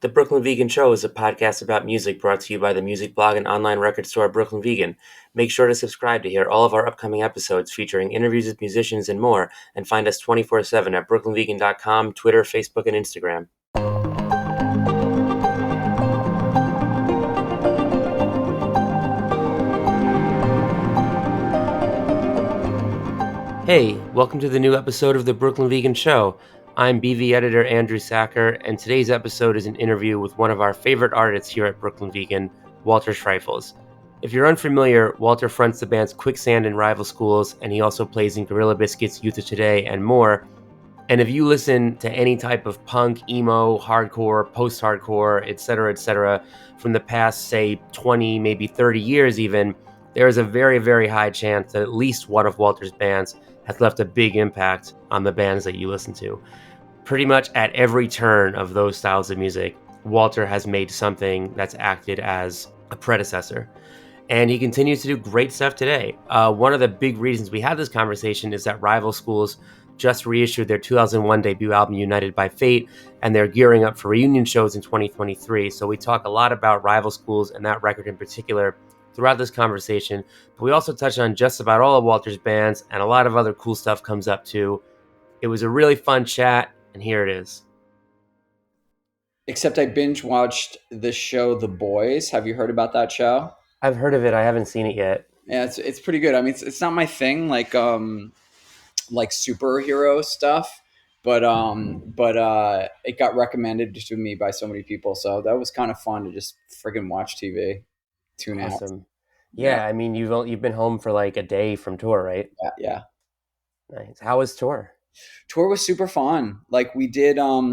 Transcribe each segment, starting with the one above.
The Brooklyn Vegan Show is a podcast about music brought to you by the music blog and online record store Brooklyn Vegan. Make sure to subscribe to hear all of our upcoming episodes featuring interviews with musicians and more, and find us 24/7 at brooklynvegan.com, Twitter, Facebook, and Instagram. Hey, welcome to the new episode of the Brooklyn Vegan Show. I'm BV editor Andrew Sacker, and today's episode is an interview with one of our favorite artists here at Brooklyn Vegan, Walter Schreifels. If you're unfamiliar, Walter fronts the bands Quicksand and Rival Schools, and he also plays in Gorilla Biscuits, Youth of Today, and more. And if you listen to any type of punk, emo, hardcore, post-hardcore, etc., from the past, say, 20, maybe 30 years even, there is a very, very high chance that at least one of Walter's bands has left a big impact on the bands that you listen to. Pretty much at every turn of those styles of music, Walter has made something that's acted as a predecessor. And he continues to do great stuff today. One of the big reasons we had this conversation is that Rival Schools just reissued their 2001 debut album, United by Fate, and they're gearing up for reunion shows in 2023. So we talk a lot about Rival Schools and that record in particular throughout this conversation, but we also touch on just about all of Walter's bands, and a lot of other cool stuff comes up too. It was a really fun chat, and here it is. Except I binge watched the show The Boys. Have you heard about that show? I've heard of it. I haven't seen it yet. Yeah, it's pretty good. I mean, it's not my thing, like superhero stuff, but it got recommended to me by so many people, so that was kind of fun to just friggin' watch TV, tune out. Awesome. Yeah, Yeah, I mean, you've been home for like a day from tour, right? yeah, yeah. Nice. How was tour? Tour was super fun. Like we did, uh,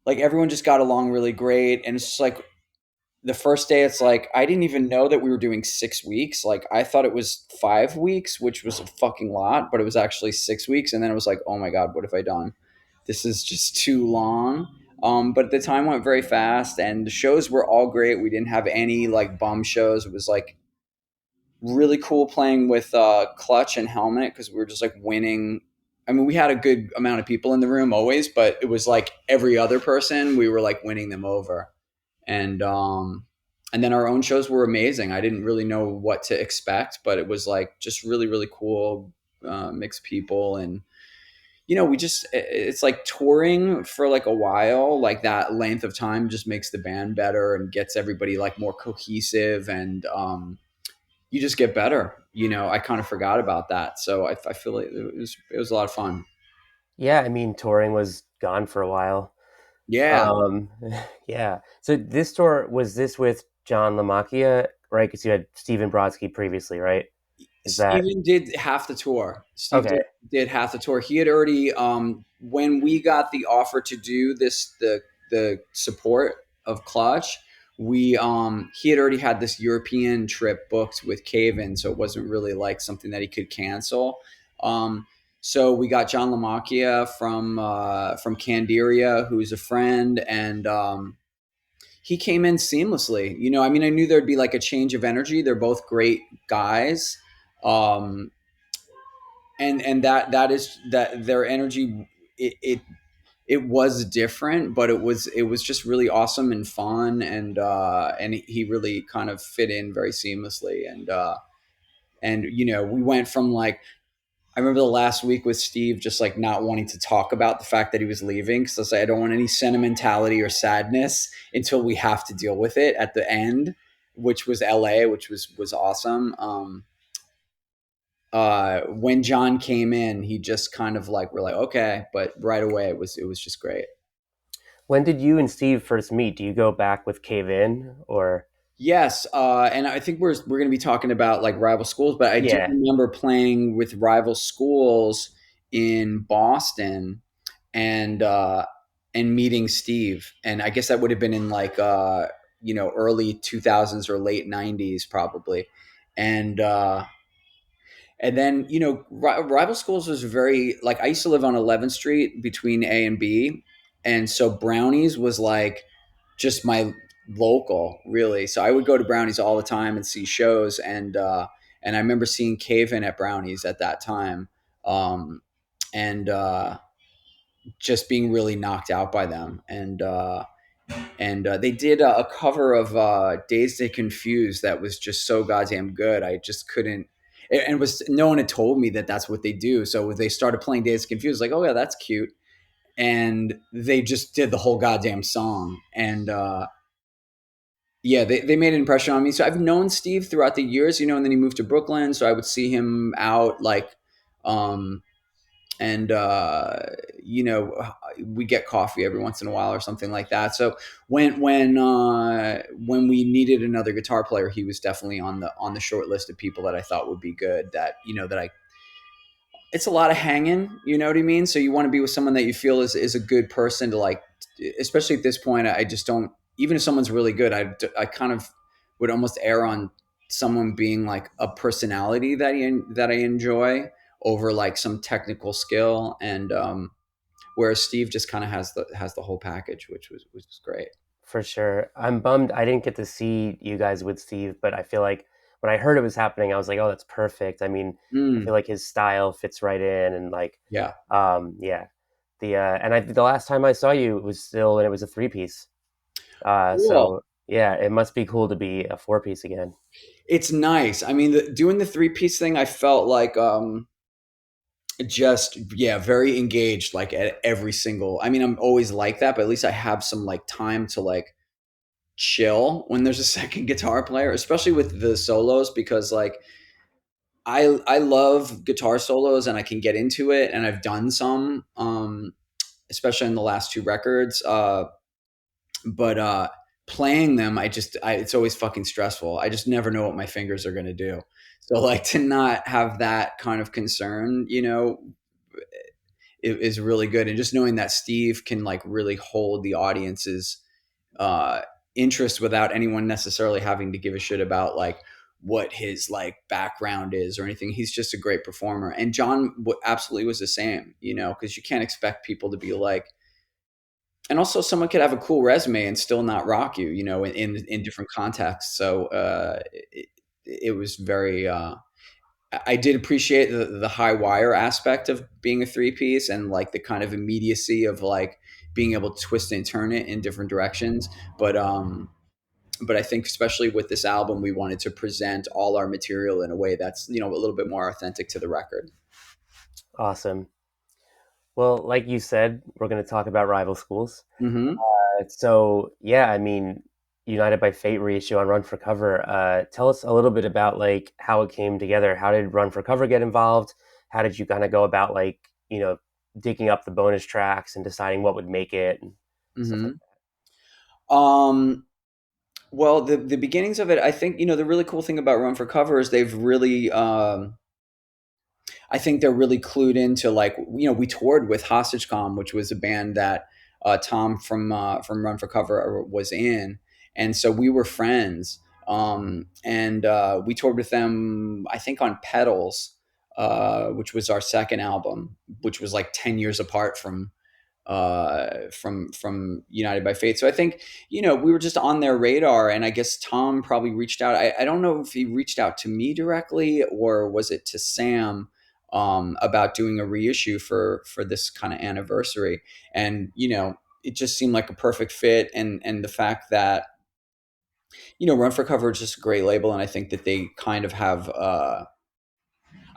like everyone just got along really great, and it's just like the first day it's like I didn't even know that we were doing 6 weeks. Like I thought it was 5 weeks, which was a fucking lot, but it was actually 6 weeks. And then it was like, oh my God, what have I done? This is just too long. But the time went very fast and the shows were all great. We didn't have any like bum shows. It was like really cool playing with Clutch and Helmet because we were just like winning. I mean, we had a good amount of people in the room always, but it was like every other person, we were like winning them over. And um and then our own shows were amazing. I didn't really know what to expect, but it was like just really really cool, mixed people. And we just it's like touring for like a while, like that length of time just makes the band better and gets everybody like more cohesive. And you just get better. I kind of forgot about that, so I feel like it was a lot of fun. Yeah, I mean, touring was gone for a while. Yeah. Um, yeah. So this tour, was this with John LaMacchia, right? Because you had Stephen Brodsky previously, right? Is that Steven did half the tour. Steve okay? did half the tour. He had already, when we got the offer to do this, the support of Clutch, he had already had this European trip booked with Caven, so it wasn't really like something that he could cancel. So we got John Lamacchia from Candiria, who's a friend, and he came in seamlessly. I mean, I knew there'd be like a change of energy. They're both great guys. Um, and that is that their energy, it was different, but it was just really awesome and fun. And he really kind of fit in very seamlessly. And we went from like, I remember the last week with Steve just like not wanting to talk about the fact that he was leaving, because I was like, I don't want any sentimentality or sadness until we have to deal with it at the end, which was LA, which was awesome. When John came in, he just kind of like, we're like, okay, but right away it was just great. When did you and Steve first meet? Do you go back with Cave In or? Yes, and I think we're going to be talking about like rival schools, but I do Yeah. remember playing with rival schools in Boston, and meeting Steve, and I guess that would have been in like early 2000s or late 90s probably. And uh, And then, rival schools was very like, I used to live on 11th Street between A and B. And so Brownies was like just my local, really. So I would go to Brownies all the time and see shows. And I remember seeing Cave In at Brownies at that time. Um, and just being really knocked out by them. And they did a cover of Dazed and Confused that was just so goddamn good. I just couldn't. And was no one had told me that that's what they do. So when they started playing Dazed and Confused, like, oh yeah, that's cute. And they just did the whole goddamn song. And yeah, they made an impression on me. So I've known Steve throughout the years, and then he moved to Brooklyn. So I would see him out like, um, and we get coffee every once in a while or something like that. So when we needed another guitar player, he was definitely on the short list of people that I thought would be good. That I it's a lot of hanging, you know what I mean? So you want to be with someone that you feel is a good person to like, especially at this point. I just don't, even if someone's really good, I kind of would almost err on someone being like a personality that I enjoy over like some technical skill. And whereas Steve just kind of has the whole package, which was great. For sure. I'm bummed I didn't get to see you guys with Steve, but I feel like when I heard it was happening, I was like, "Oh, that's perfect." I mean, I feel Mm, like his style fits right in, and like, yeah. yeah, the last time I saw you, it was still, and it was a three piece. Cool. So yeah, it must be cool to be a four piece again. It's nice. I mean, doing the three-piece thing, I felt like just yeah, very engaged like at every single. I mean, I'm always like that, but at least I have some like time to like chill when there's a second guitar player, especially with the solos, because like I love guitar solos and I can get into it, and I've done some especially in the last two records, but playing them, it's always fucking stressful. I just never know what my fingers are going to do. So like to not have that kind of concern, is really good. And just knowing that Steve can like really hold the audience's uh, interest without anyone necessarily having to give a shit about like what his like background is or anything. He's just a great performer. And John absolutely was the same, because you can't expect people to be like, and also someone could have a cool resume and still not rock you, in different contexts. So it was very, I did appreciate the high wire aspect of being a three piece and like the kind of immediacy of like being able to twist and turn it in different directions. But I think especially with this album, we wanted to present all our material in a way that's a little bit more authentic to the record. Awesome. Well, like you said, we're going to talk about rival schools. Mm-hmm. So yeah, I mean, United by Fate reissue on Run for Cover. Tell us a little bit about like how it came together. How did Run for Cover get involved? How did you kind of go about like digging up the bonus tracks and deciding what would make it and stuff like Mm-hmm. Um, well, the beginnings of it, I think, the really cool thing about Run for Cover is they've really, I think they're really clued into like, we toured with HostageCom, which was a band that Tom from Run for Cover was in, and so we were friends. And we toured with them, I think, on Pedals, which was our second album, which was like 10 years apart from United by Fate. So I think, we were just on their radar, and I guess Tom probably reached out. I don't know if he reached out to me directly or was it to Sam, about doing a reissue for this kind of anniversary. And it just seemed like a perfect fit, and the fact that Run for Cover is just a great label, and I think that they kind of have.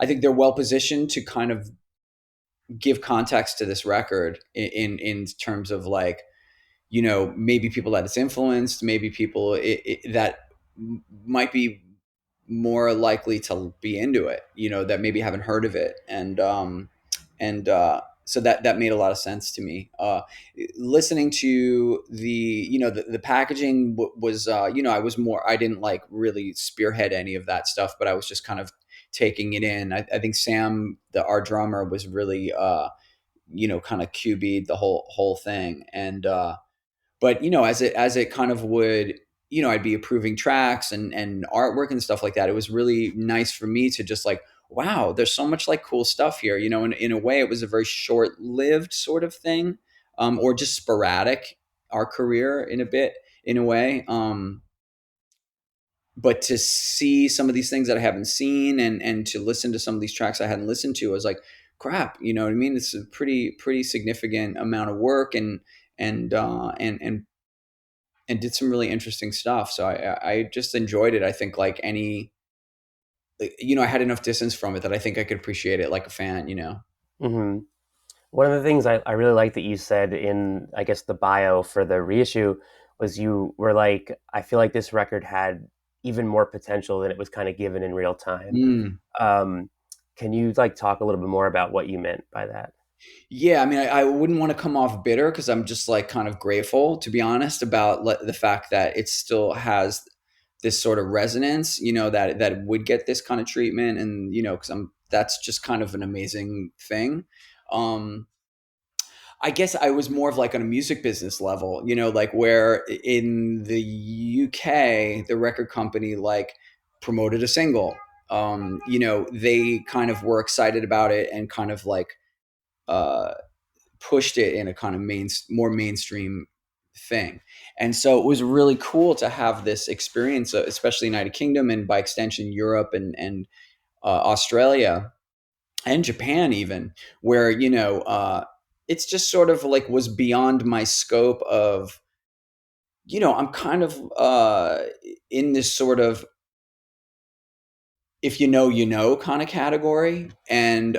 I think they're well positioned to kind of give context to this record in terms of like, maybe people that it's influenced, maybe people that might be more likely to be into it, that maybe haven't heard of it. And so that made a lot of sense to me. Listening to the packaging was, I didn't like really spearhead any of that stuff, but I was just kind of taking it in. I think Sam, our drummer, was really, kind of QB'd the whole thing. And but as it kind of would, I'd be approving tracks and artwork and stuff like that. It was really nice for me to just like, wow, there's so much like cool stuff here. In a way, it was a very short-lived sort of thing, or just sporadic, our career in a way. But to see some of these things that I haven't seen, and to listen to some of these tracks I hadn't listened to, I was like, crap, you know what I mean? It's a pretty significant amount of work, and and did some really interesting stuff. So I just enjoyed it. I think like any, you know, I had enough distance from it that I think I could appreciate it like a fan, you know. Hmm. One of the things I really like that you said in, I guess, the bio for the reissue was you were like, I feel like this record had even more potential than it was kind of given in real time. Mm. Um, can you like talk a little bit more about what you meant by that? Yeah, I mean, I wouldn't want to come off bitter because I'm just like kind of grateful, to be honest, about the fact that it still has this sort of resonance, you know, that it would get this kind of treatment, and you know, because I'm that's just kind of an amazing thing. Um, I guess I was more of like on a music business level, you know, like where in the UK, the record company like promoted a single. You know, they kind of were excited about it and kind of like uh, pushed it in a kind of more mainstream thing. And so it was really cool to have this experience, especially United Kingdom and by extension Europe and Australia and Japan even, where you know it's just sort of like was beyond my scope of, you know, I'm kind of in this sort of if you know, you know kind of category. And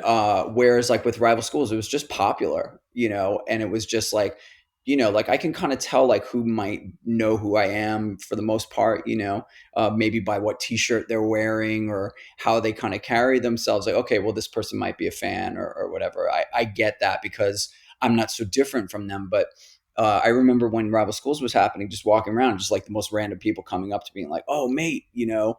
whereas like with rival schools, it was just popular, you know, and it was just like, you know, like I can kind of tell like who might know who I am for the most part, you know, maybe by what t-shirt they're wearing or how they kind of carry themselves. Like, okay, well, this person might be a fan or whatever. I get that because I'm not so different from them. But I remember when rival schools was happening, just walking around, just like the most random people coming up to me and like, oh, mate, you know,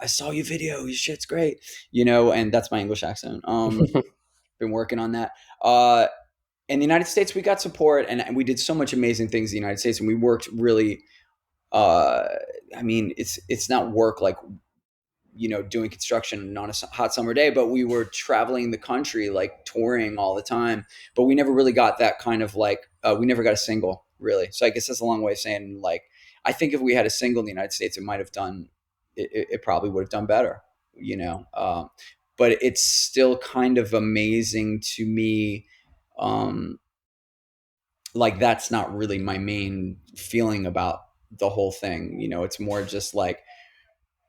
I saw your video. Your shit's great, you know, and that's my English accent. Been working on that. In the United States, we got support, and we did so much amazing things in the United States, and we worked really. Uh, I mean, it's not work like, you know, doing construction on a hot summer day, but we were traveling the country, like touring all the time. But we never really got that kind of like, we never got a single really. So I guess that's a long way of saying like, I think if we had a single in the United States, it might have done, it probably would have done better, you know. But it's still kind of amazing to me. Um, like that's not really my main feeling about the whole thing. You know, it's more just like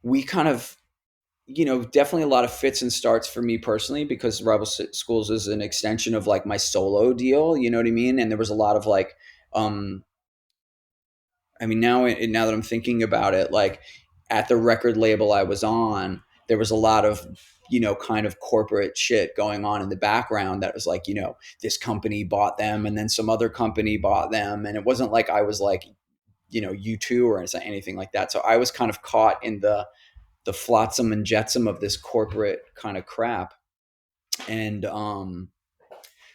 we kind of, you know, definitely a lot of fits and starts for me personally because Rival Schools is an extension of like my solo deal. You know what I mean? And there was a lot of like, um, I mean, now that I'm thinking about it, like at the record label I was on, there was a lot of, you know, kind of corporate shit going on in the background that was like, you know, this company bought them and then some other company bought them. And it wasn't like I was like, you know, U2 or anything like that. So I was kind of caught in the flotsam and jetsam of this corporate kind of crap. And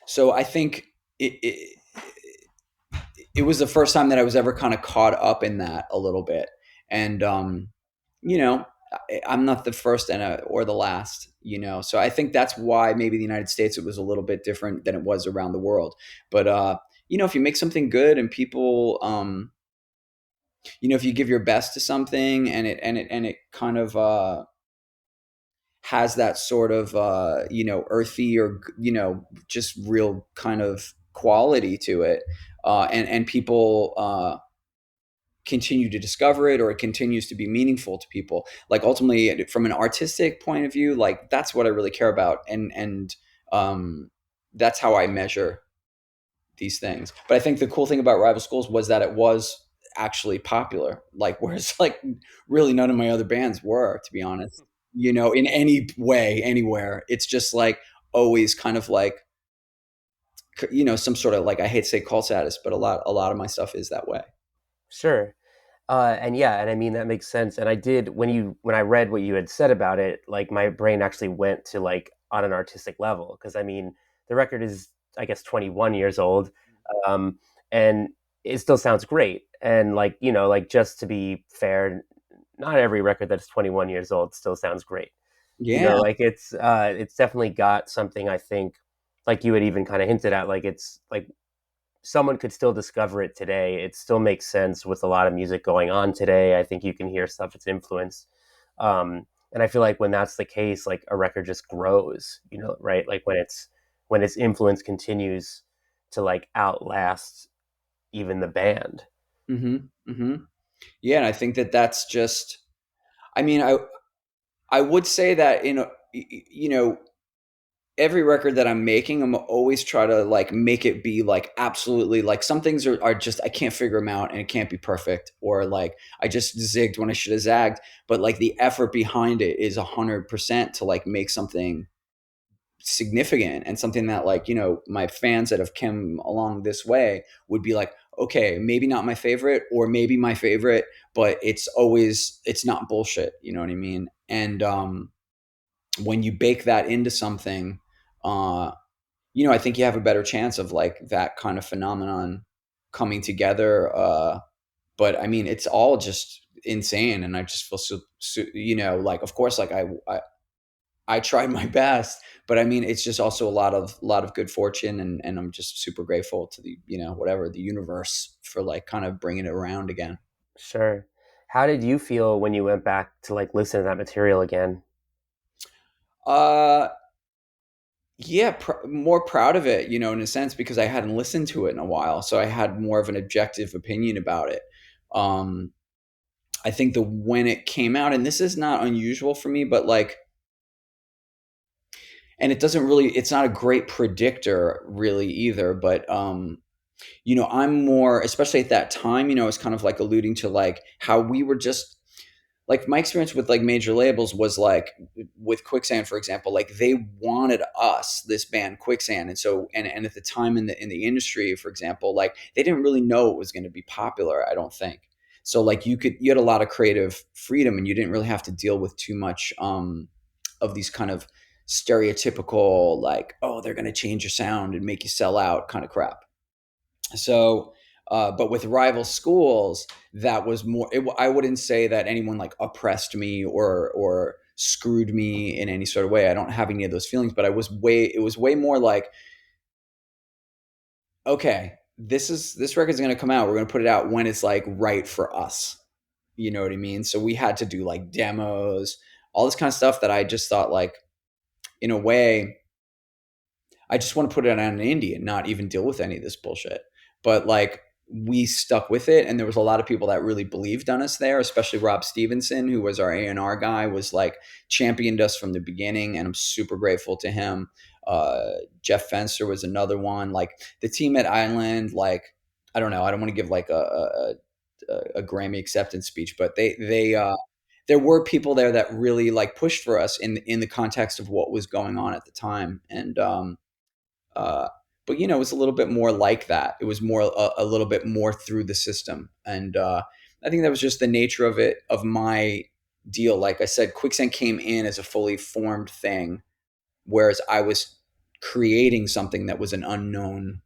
so I think it was the first time that I was ever kind of caught up in that a little bit. And you know, I'm not the first or the last, you know. So I think that's why maybe the United States it was a little bit different than it was around the world. But you know, if you make something good and people you know, if you give your best to something and it kind of has that sort of you know, earthy or you know, just real kind of quality to it, and people continue to discover it or it continues to be meaningful to people, like ultimately from an artistic point of view, like that's what I really care about, and um, that's how I measure these things. But I think the cool thing about Rival Schools was that it was actually popular, like whereas like really none of my other bands were, to be honest. You know, in any way, anywhere. It's just like always kind of like, you know, some sort of like, I hate to say cult status, but a lot of my stuff is that way. Sure. And yeah, and I mean that makes sense. And I did when I read what you had said about it, like my brain actually went to like on an artistic level because I mean the record is I guess 21 years old, um, and it still sounds great. And like you know, like just to be fair, not every record that's 21 years old still sounds great. You Yeah. know, like it's definitely got something I think, like you had even kind of hinted at, like it's like someone could still discover it today. It still makes sense with a lot of music going on today. I think you can hear stuff it's influenced. And I feel like when that's the case, like a record just grows, you know, right? Like when it's when its influence continues to like outlast even the band. Mm-hmm. Mm-hmm. Yeah, and I think that that's just. I mean, I would say that you know every record that I'm making, I'm always try to like make it be like absolutely like some things are just I can't figure them out and it can't be perfect, or like I just zigged when I should have zagged, but like the effort behind it is 100% to like make something significant and something that like my fans that have come along this way would be like, okay, maybe not my favorite or maybe my favorite, but it's not bullshit, you know what I mean? And when you bake that into something, uh I think you have a better chance of like that kind of phenomenon coming together. But I mean, it's all just insane, and I just feel like of course, like I tried my best, but I mean, it's just also a lot of good fortune, and I'm just super grateful to the whatever the universe for like kind of bringing it around again. Sure. How did you feel when you went back to like listen to that material again? Uh, yeah, more proud of it, in a sense, because I hadn't listened to it in a while, so I had more of an objective opinion about it. Um, I think the when it came out, and this is not unusual for me, but like, and it's not a great predictor really either, but I'm more, especially at that time, it's kind of like alluding to like how we were just like my experience with like major labels was like with Quicksand, for example, like they wanted us, this band Quicksand. And so, and at the time in the industry, for example, like they didn't really know it was going to be popular, I don't think. So like you had a lot of creative freedom and you didn't really have to deal with too much of these kind of stereotypical, like, oh, they're going to change your sound and make you sell out kind of crap. So, but with rival schools, that was more. I wouldn't say that anyone like oppressed me or screwed me in any sort of way. I don't have any of those feelings, but it was way more like, okay, this record's going to come out. We're going to put it out when it's like right for us. You know what I mean? So we had to do like demos, all this kind of stuff that I just thought like, in a way, I just want to put it on an indie and not even deal with any of this bullshit. But like we stuck with it, and there was a lot of people that really believed on us there, especially Rob Stevenson, who was our A&R guy, was like championed us from the beginning, and I'm super grateful to him. Jeff Fenster was another one. Like the team at Island, like I don't know, I don't want to give like a Grammy acceptance speech, but they there were people there that really like pushed for us in the context of what was going on at the time, and uh, but it was a little bit more like that. It was more a little bit more through the system, and I think that was just the nature of it, of my deal. Like I said, Quicksand came in as a fully formed thing, whereas I was creating something that was an unknown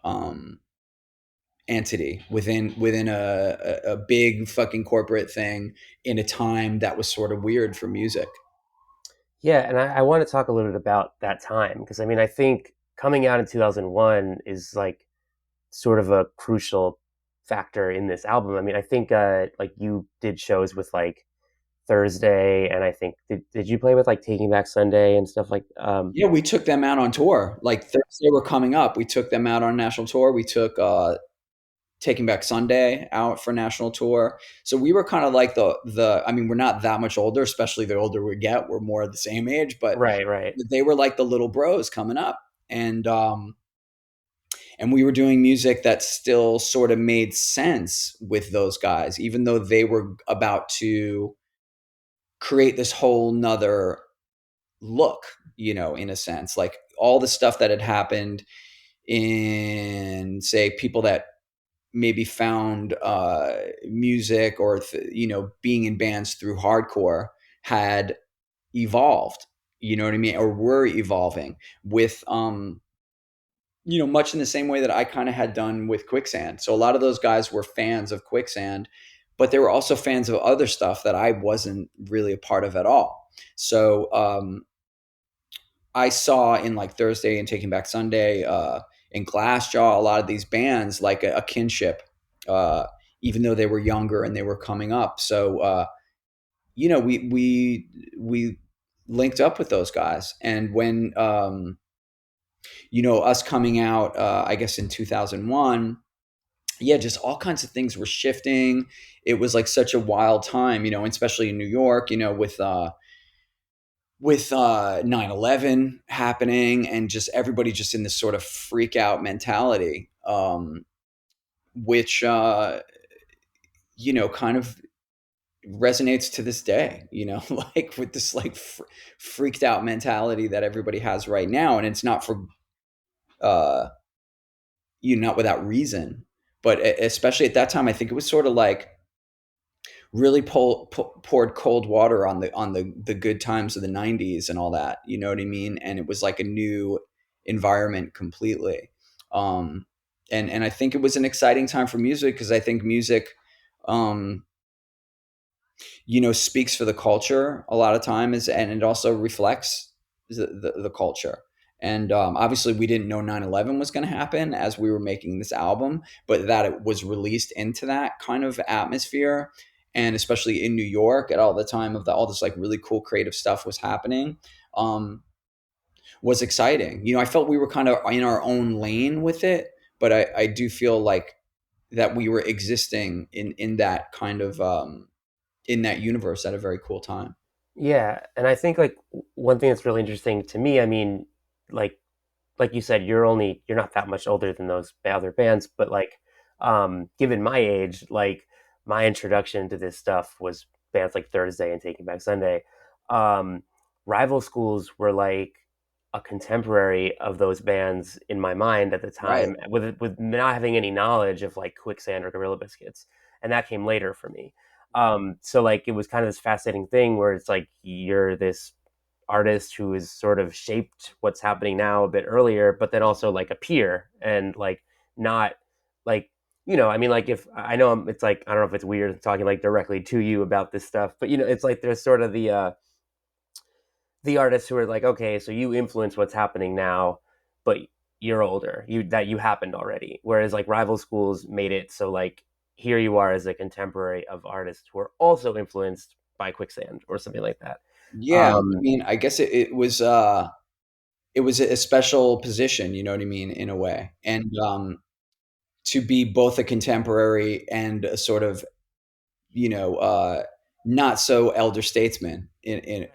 um, entity within a big fucking corporate thing in a time that was sort of weird for music. Yeah, and I want to talk a little bit about that time because I mean I think coming out in 2001 is like sort of a crucial factor in this album. I mean I think like you did shows with like Thursday, and I think did you play with like Taking Back Sunday and stuff like Yeah, we took them out on tour. Like Thursday were coming up. We took them out on national tour. We took Taking Back Sunday out for national tour. So we were kind of like the I mean, we're not that much older, especially the older we get, we're more the same age, but right. they were like the little bros coming up. And we were doing music that still sort of made sense with those guys, even though they were about to create this whole nother look, in a sense. Like all the stuff that had happened in, say, people that maybe found music or being in bands through hardcore had evolved, you know what I mean, or were evolving with much in the same way that I kind of had done with Quicksand. So a lot of those guys were fans of Quicksand, but they were also fans of other stuff that I wasn't really a part of at all. So I saw in like Thursday and Taking Back Sunday, in Glassjaw, a lot of these bands like a kinship, uh, even though they were younger and they were coming up. So we linked up with those guys, and when us coming out, I guess in 2001, yeah, just all kinds of things were shifting. It was like such a wild time, especially in New York, with 9/11 happening, and just everybody just in this sort of freak out mentality, which, kind of resonates to this day, like with this like freaked out mentality that everybody has right now. And it's not for, uh, not without reason, but especially at that time, I think it was sort of like really poured cold water on the good times of the 90s and all that, you know what I mean? And it was like a new environment completely. And I think it was an exciting time for music, because I think music, um, speaks for the culture a lot of times, and it also reflects the culture. And obviously, we didn't know 9/11 was going to happen as we were making this album, but that it was released into that kind of atmosphere, and especially in New York at all the time of all this like really cool creative stuff was happening, um, was exciting. I felt we were kind of in our own lane with it, but I do feel like that we were existing in that kind of, in that universe at a very cool time. Yeah, and I think like one thing that's really interesting to me, I mean, like like you said, you're not that much older than those other bands, but like given my age, like my introduction to this stuff was bands like Thursday and Taking Back Sunday. Um, Rival Schools were like a contemporary of those bands in my mind at the Right. time, with not having any knowledge of like Quicksand or Gorilla Biscuits, and that came later for me. So like it was kind of this fascinating thing where it's like you're this artist who has sort of shaped what's happening now a bit earlier, but then also like a peer and like not like I mean, like if I know it's like I don't know if it's weird talking like directly to you about this stuff, but it's like there's sort of the artists who are like, okay, so you influence what's happening now, but you're older, you happened already. Whereas like Rival Schools made it so like here you are as a contemporary of artists who are also influenced by Quicksand or something like that. Yeah. I mean, I guess it was a special position, you know what I mean, in a way. And to be both a contemporary and a sort of, you know, uh, not so elder statesman in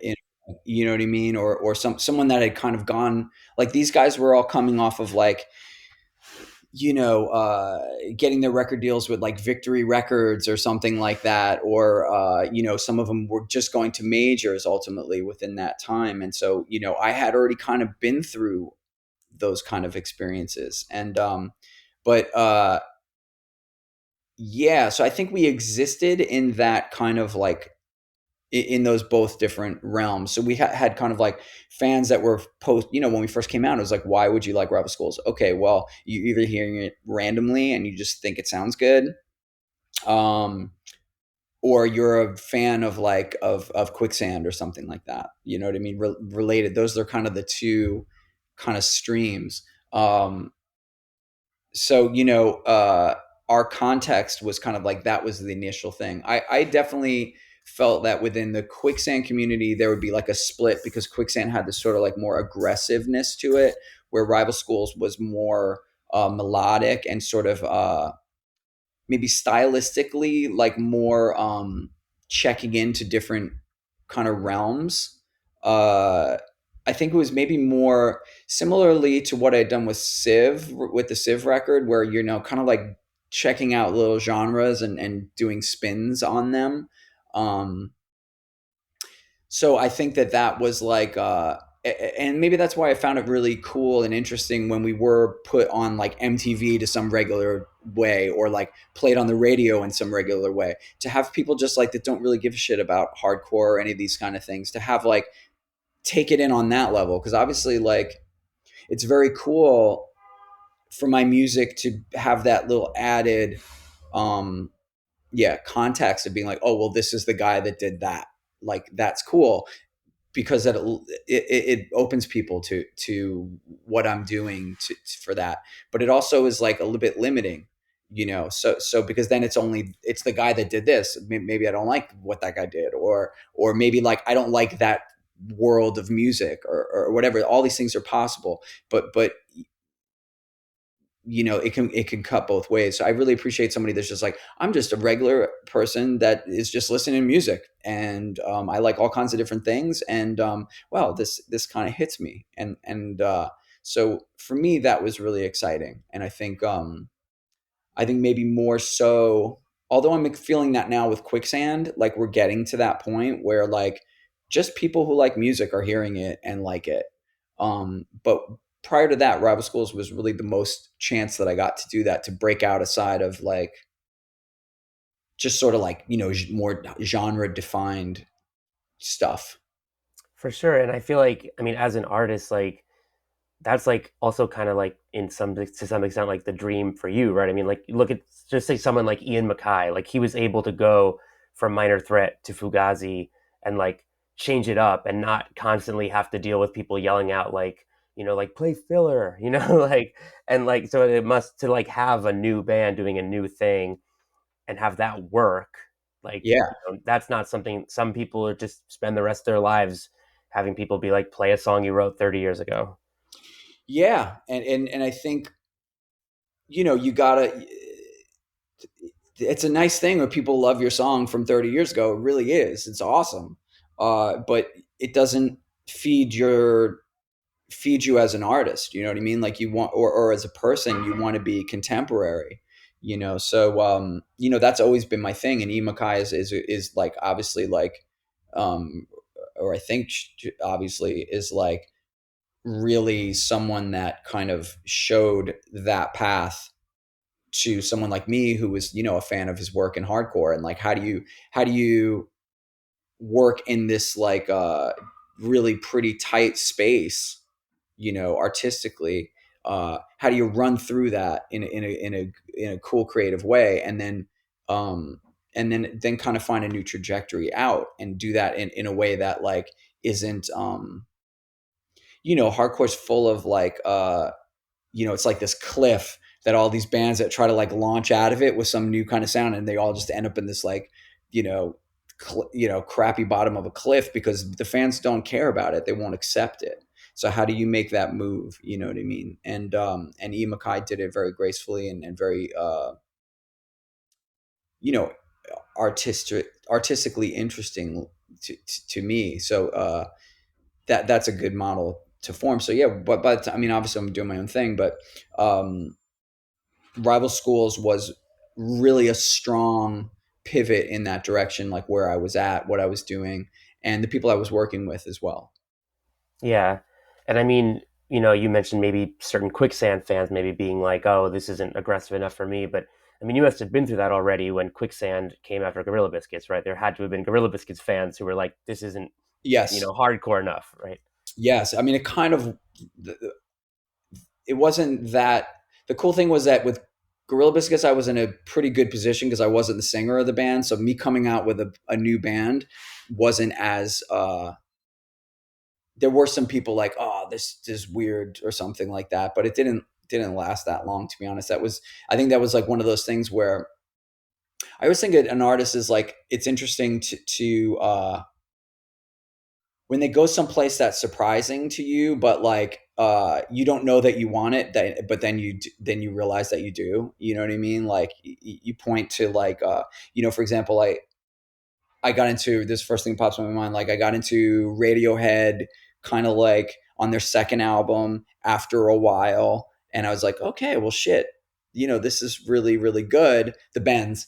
you know what I mean? Or someone that had kind of gone, like these guys were all coming off of like, getting their record deals with like Victory Records or something like that, or some of them were just going to majors ultimately within that time, and so I had already kind of been through those kind of experiences, and but yeah, so I think we existed in that kind of like in those both different realms. So we had kind of like fans that were post, when we first came out, it was like, why would you like Rival Schools? Okay, well, you either hearing it randomly and you just think it sounds good, um, or you're a fan of like of Quicksand or something like that. You know what I mean? Related. Those are kind of the two kind of streams. So our context was kind of like that was the initial thing. I definitely felt that within the Quicksand community there would be like a split, because Quicksand had this sort of like more aggressiveness to it, where Rival Schools was more melodic and sort of maybe stylistically like more checking into different kind of realms. uh I think it was maybe more similarly to what I'd done with Civ, with the Civ record, where kind of like checking out little genres and doing spins on them. um so I think that was like, and maybe that's why I found it really cool and interesting when we were put on like MTV to some regular way, or like played on the radio in some regular way, to have people just like that don't really give a shit about hardcore or any of these kind of things, to have like take it in on that level. Because obviously, like, it's very cool for my music to have that little added, um yeah, context of being like, oh well, this is the guy that did that. Like, that's cool, because it opens people to what I'm doing for that. But it also is like a little bit limiting, so because then it's the guy that did this. Maybe I don't like what that guy did, or maybe like I don't like that world of music, or whatever. All these things are possible, but it can cut both ways. So I really appreciate somebody that's just like, I'm just a regular person that is just listening to music, and I like all kinds of different things, and wow, this kind of hits me, and so for me that was really exciting. And I think maybe more so, although I'm feeling that now with Quicksand, like we're getting to that point where like just people who like music are hearing it and like it. But prior to that, Rival Schools was really the most chance that I got to do that, to break out aside of like just sort of like, more genre defined stuff. For sure. And I feel like, I mean, as an artist, like that's like also kind of like in some to some extent like the dream for you, right? I mean, like look at just say someone like Ian MacKaye, like he was able to go from Minor Threat to Fugazi and like change it up and not constantly have to deal with people yelling out like, like play filler, like and like so it must to like have a new band doing a new thing and have that work, like Yeah. that's not something some people are just spend the rest of their lives having people be like play a song you wrote 30 years ago. Yeah. And I think, you gotta, it's a nice thing when people love your song from 30 years ago. It really is. It's awesome. But it doesn't feed your feed you as an artist. You know what I mean? Like you want, or as a person, you want to be contemporary. So that's always been my thing. And Emakai is like obviously like, um, or I think obviously is like really someone that kind of showed that path to someone like me who was a fan of his work in hardcore. And like how do you work in this like really pretty tight space, artistically. How do you run through that in a cool creative way, and um then kind of find a new trajectory out and do that in a way that like isn't hardcore's full of like it's like this cliff that all these bands that try to like launch out of it with some new kind of sound, and they all just end up in this like, you know, crappy bottom of a cliff because the fans don't care about it. They won't accept it. So how do you make that move? You know what I mean? And E. Mackay did it very gracefully and very, you know, artistically interesting to me. So, that's a good model to form. So yeah, but I mean, obviously I'm doing my own thing, but, Rival Schools was really a strong pivot in that direction, like where I was at, what I was doing, and the people I was working with as well. Yeah. And I mean, you mentioned maybe certain Quicksand fans maybe being like, oh, this isn't aggressive enough for me. But I mean, you must have been through that already when Quicksand came after Gorilla Biscuits, right? There had to have been Gorilla Biscuits fans who were like, this isn't, Yes, hardcore enough, right? yes. I mean, it wasn't that. The cool thing was that with Gorilla Biscuits, I was in a pretty good position because I wasn't the singer of the band. So me coming out with a new band wasn't as there were some people like, oh, this is weird or something like that, but it didn't last that long, to be honest. I think that was like one of those things where I always think an artist is like, it's interesting to when they go someplace that's surprising to you, but like you don't know that you want it, but then you realize that you do. You know what I mean? Like you point to like for example, I got into this, first thing that pops in my mind. Like I got into Radiohead kind of like on their second album after a while. And I was like, okay, well, shit, this is really, really good. The Bends.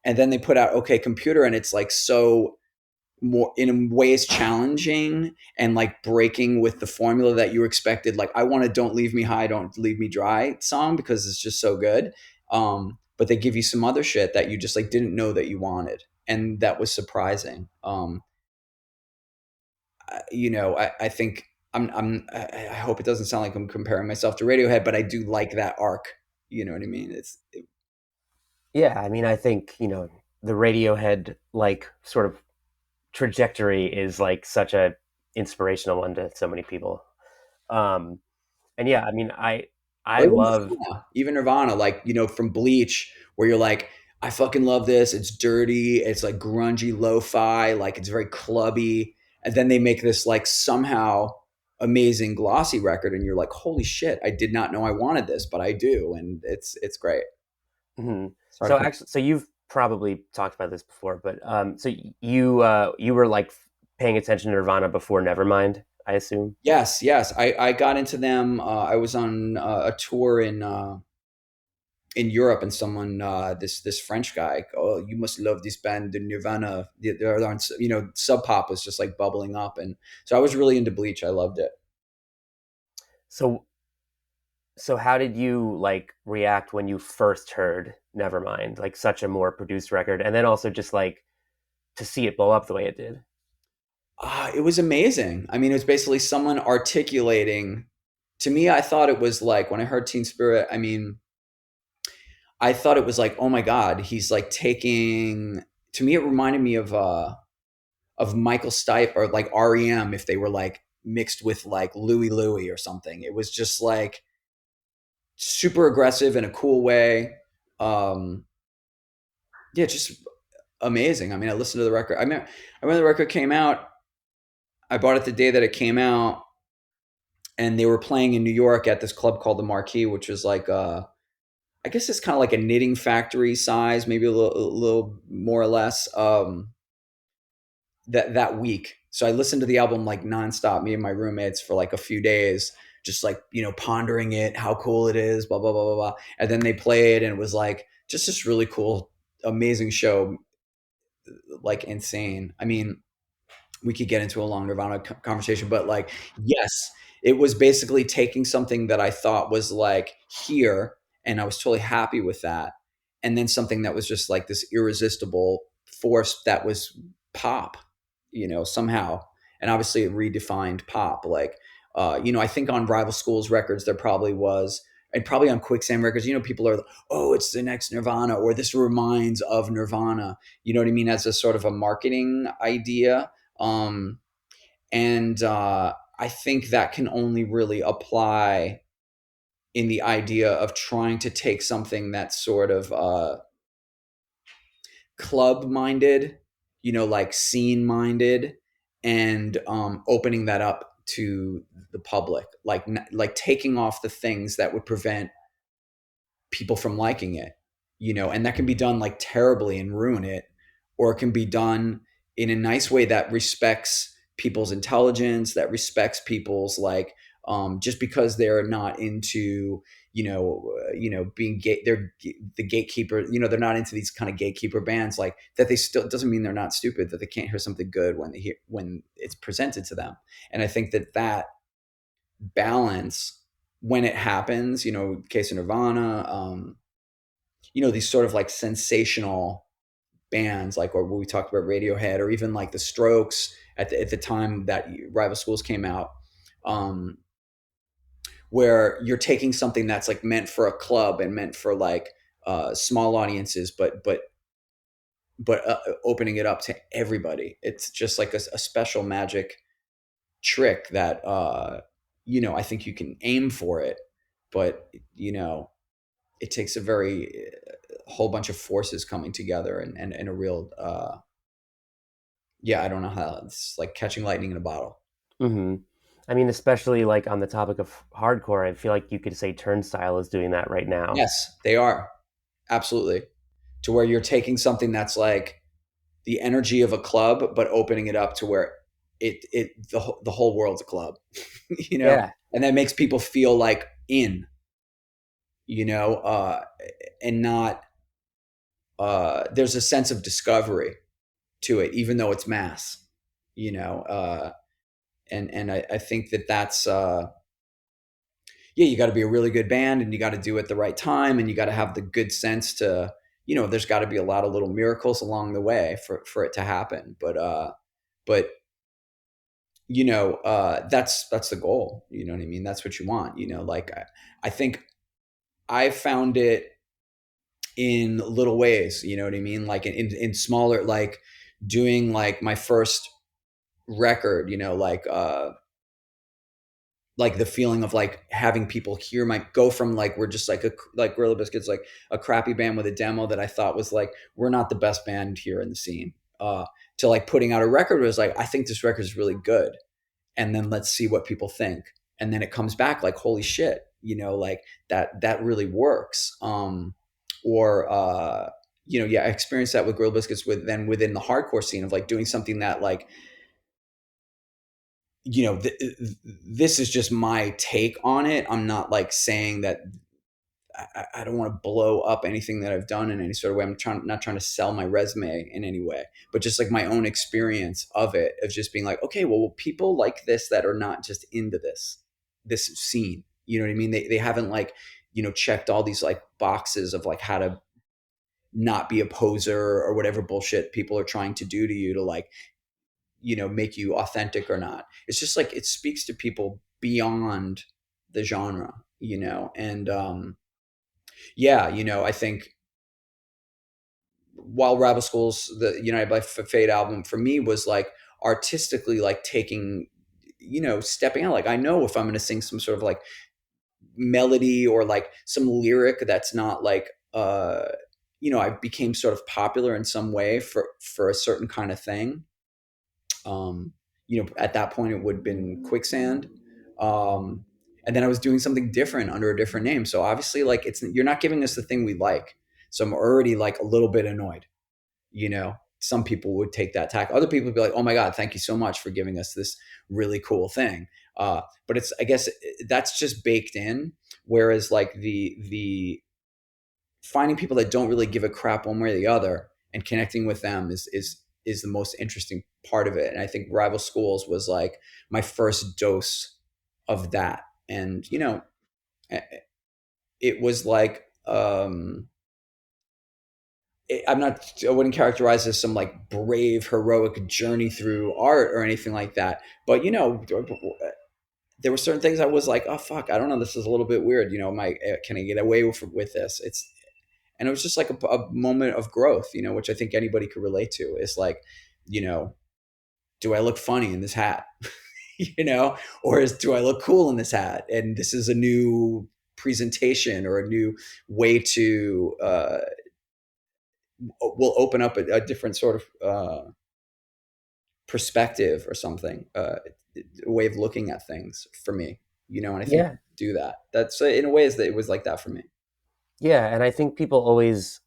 And then they put out OK Computer, and it's like so more in ways challenging and like breaking with the formula that you expected. Like I want a Don't Leave Me High, Don't Leave Me Dry song because it's just so good. But they give you some other shit that you just like didn't know that you wanted, and that was surprising. I think I hope it doesn't sound like I'm comparing myself to Radiohead, but I do like that arc. You know what I mean? Yeah. I mean, I think, the Radiohead like sort of trajectory is like such a inspirational one to so many people. Um, and yeah, I mean, I Or love. Even Nirvana, like, from Bleach, where you're like, I fucking love this. It's dirty. It's like grungy lo-fi. Like it's very clubby. and then they make this like somehow amazing glossy record, and you're like, holy shit, I did not know I wanted this, but I do, and it's great. Hmm. It's hard So to. actually, so you've probably talked about this before, but so you were like paying attention to Nirvana before Nevermind, I assume. Yes, yes. I got into them. I was on a tour in Europe, and someone this French guy, oh, you must love this band, the Nirvana. They're on, Sub Pop was just like bubbling up, and so I was really into Bleach. I loved it. So so how did you like react when you first heard Nevermind, like such a more produced record, and then also just like to see it blow up the way it did? It was amazing. I mean, it was basically someone articulating. To me, I thought it was like when I heard Teen Spirit. I mean, I thought it was like, oh my god, he's like taking. To me, it reminded me of Michael Stipe or like REM if they were like mixed with like Louie Louie or something. It was just like super aggressive in a cool way. Um, yeah, just amazing. I mean, I listened to the record. I remember the record came out. I bought it the day that it came out, and they were playing in New York at this club called the Marquee, which was like I guess it's kind of like a knitting factory size, maybe a little more or less. That week. So I listened to the album like nonstop, me and my roommates for like a few days, just like, pondering it, how cool it is, blah, blah, blah, blah, blah. And then they played, and it was like just this really cool, amazing show, like insane. I mean, we could get into a long Nirvana conversation, but like, yes, it was basically taking something that I thought was like here, and I was totally happy with that. And then something that was just like this irresistible force that was pop, somehow. And obviously it redefined pop. Like, I think on Rival Schools records, there probably was, and probably on Quicksand records, people are, oh, it's the next Nirvana, or this reminds of Nirvana, you know what I mean? As a sort of a marketing idea. um, and I think that can only really apply in the idea of trying to take something that's sort of club minded, like scene minded, and opening that up to the public, like taking off the things that would prevent people from liking it, and that can be done like terribly and ruin it, or it can be done in a nice way that respects people's intelligence, that respects people's like, just because they're not into, being gay, they're the gatekeeper, they're not into these kind of gatekeeper bands, like that. They still, doesn't mean they're not stupid, that they can't hear something good when it's presented to them. And I think that balance, when it happens, case of Nirvana, these sort of like sensational bands, like, or we talked about Radiohead, or even like the Strokes at the time that Rival Schools came out, um, where you're taking something that's like meant for a club and meant for like small audiences, but opening it up to everybody. It's just like a special magic trick that I think you can aim for it, but it takes a very whole bunch of forces coming together, and a real yeah, I don't know how, it's like catching lightning in a bottle. Hmm. I mean, especially like on the topic of hardcore, I feel like you could say Turnstile is doing that right now. Yes, they are, absolutely, to where you're taking something that's like the energy of a club, but opening it up to where the whole world's a club, Yeah. and that makes people feel like in, you know, uh, and not there's a sense of discovery to it, even though it's mass, you know, and I think that's yeah, you got to be a really good band, and you got to do it at the right time, and you got to have the good sense to, there's got to be a lot of little miracles along the way for it to happen. But that's the goal. You know what I mean? That's what you want. Like I think I found it in little ways. You know what I mean? Like in smaller, like doing like my first record. Like the feeling of like having people hear my go from like, we're just like Gorilla Biscuits, like a crappy band with a demo that I thought was like, we're not the best band here in the scene. to like putting out a record was like, I think this record is really good, and then let's see what people think, and then it comes back like, holy shit, like that really works. Or yeah, I experienced that with Grill Biscuits, with then within the hardcore scene of like doing something that like, this is just my take on it. I'm not like saying that I don't want to blow up anything that I've done in any sort of way. Not trying to sell my resume in any way, but just like my own experience of it, of just being like, okay, well, people like this that are not just into this scene. You know what I mean? They haven't like, checked all these like boxes of like how to not be a poser or whatever bullshit people are trying to do to you to like, make you authentic or not. It's just like, it speaks to people beyond the genre, and yeah, I think while Rival Schools, the United by Fate album for me was like artistically like taking, stepping out. Like, I know if I'm going to sing some sort of like melody or like some lyric that's not like, I became sort of popular in some way for a certain kind of thing. At that point it would have been Quicksand. Um, and then I was doing something different under a different name. So obviously, like, you're not giving us the thing we like. So I'm already like a little bit annoyed. Some people would take that tack. Other people would be like, "Oh my god, thank you so much for giving us this really cool thing." But I guess that's just baked in. Whereas like the finding people that don't really give a crap one way or the other and connecting with them is the most interesting part of it. And I think Rival Schools was like my first dose of that. And it was like, I wouldn't characterize it as some like brave heroic journey through art or anything like that, but there were certain things I was like, oh fuck, I don't know, this is a little bit weird, can I get away with this? And it was just like a moment of growth, which I think anybody could relate to. It's like, you know do I look funny in this hat? Or do I look cool in this hat? And this is a new presentation or a new way to, will open up a different sort of perspective or something, a way of looking at things for me, and I think Yeah. do that. That's in a ways that it was like that for me. Yeah, and I think people always,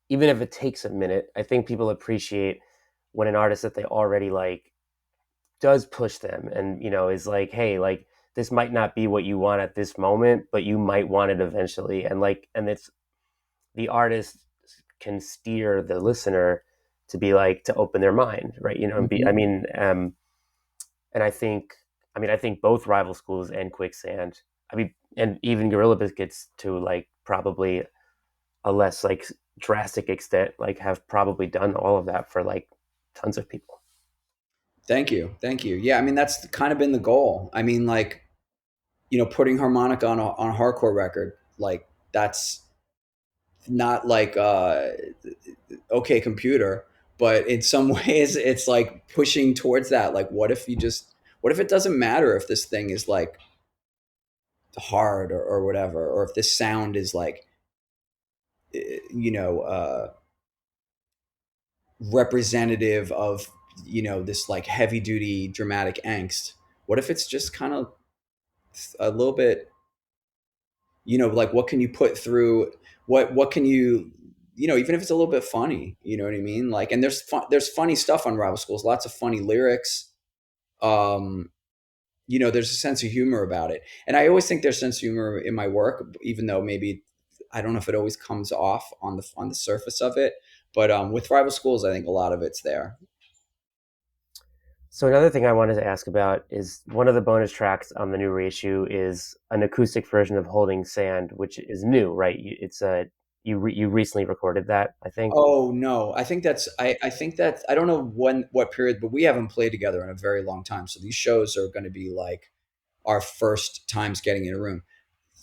even if it takes a minute, I think people appreciate when an artist that they already like does push them and, is like, hey, like this might not be what you want at this moment, but you might want it eventually. And like, and it's the artist can steer the listener to be like, to open their mind, right? And be, Mm-hmm. and I think both Rival Schools and Quicksand, and even Gorilla Biscuits to like probably a less like drastic extent, like have probably done all of that for like tons of people. Thank you. Yeah, I mean that's kind of been the goal. I mean, like, putting harmonica on a hardcore record, like that's not like okay computer, but in some ways it's like pushing towards that. Like, what if it doesn't matter if this thing is like hard or whatever, or if this sound is like, you know representative of, this like heavy duty dramatic angst. What if it's just kind of a little bit, like, what can you put through, what can you, even if it's a little bit funny, you know what I mean? Like, and there's funny stuff on Rival Schools, lots of funny lyrics. um there's a sense of humor about it, and I always think there's sense of humor in my work, even though maybe I don't know if it always comes off on the surface of it. But with Rival Schools, I think a lot of it's there. So another thing I wanted to ask about is one of the bonus tracks on the new reissue is an acoustic version of "Holding Sand," which is new, right? It's a you recently recorded that, I think. Oh no, I think that I don't know what period, but we haven't played together in a very long time. So these shows are going to be like our first times getting in a room.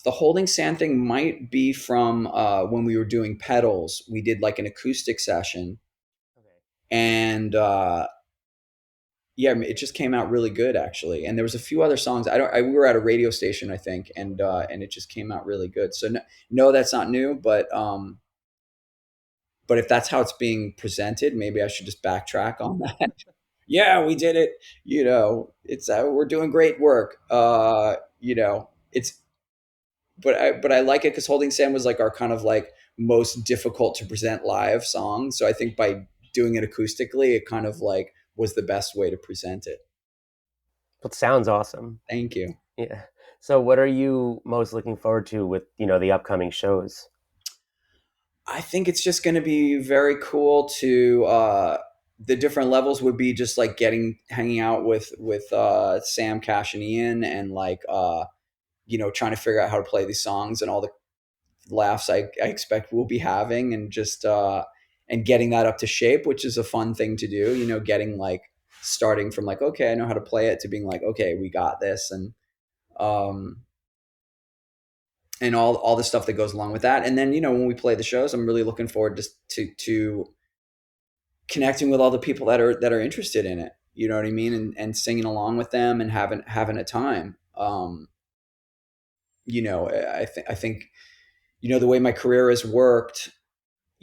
The Holding Sand thing might be from when we were doing pedals. We did like an acoustic session, Okay. and yeah, it just came out really good actually. And there was a few other songs. We were at a radio station, I think, and it just came out really good. So no, no, that's not new, but But if that's how it's being presented, maybe I should just backtrack on that. Yeah, we did it. It's we're doing great work. It's but I like it because Holding Sand was like our kind of like most difficult to present live song. So I think by doing it acoustically, it kind of like was the best way to present it. It sounds awesome. Thank you. Yeah. So what are you most looking forward to with, the upcoming shows? I think it's just going to be very cool to the different levels would be just like hanging out with Sam, Cash, and Ian, and like trying to figure out how to play these songs and all the laughs I expect we'll be having, and just and getting that up to shape, which is a fun thing to do. Getting like starting from like, okay, I know how to play it, to being like, okay, we got this, um, and all the stuff that goes along with that. And then when we play the shows, I'm really looking forward to connecting with all the people that are interested in it. You know what I mean? And singing along with them and having a time. I think the way my career has worked.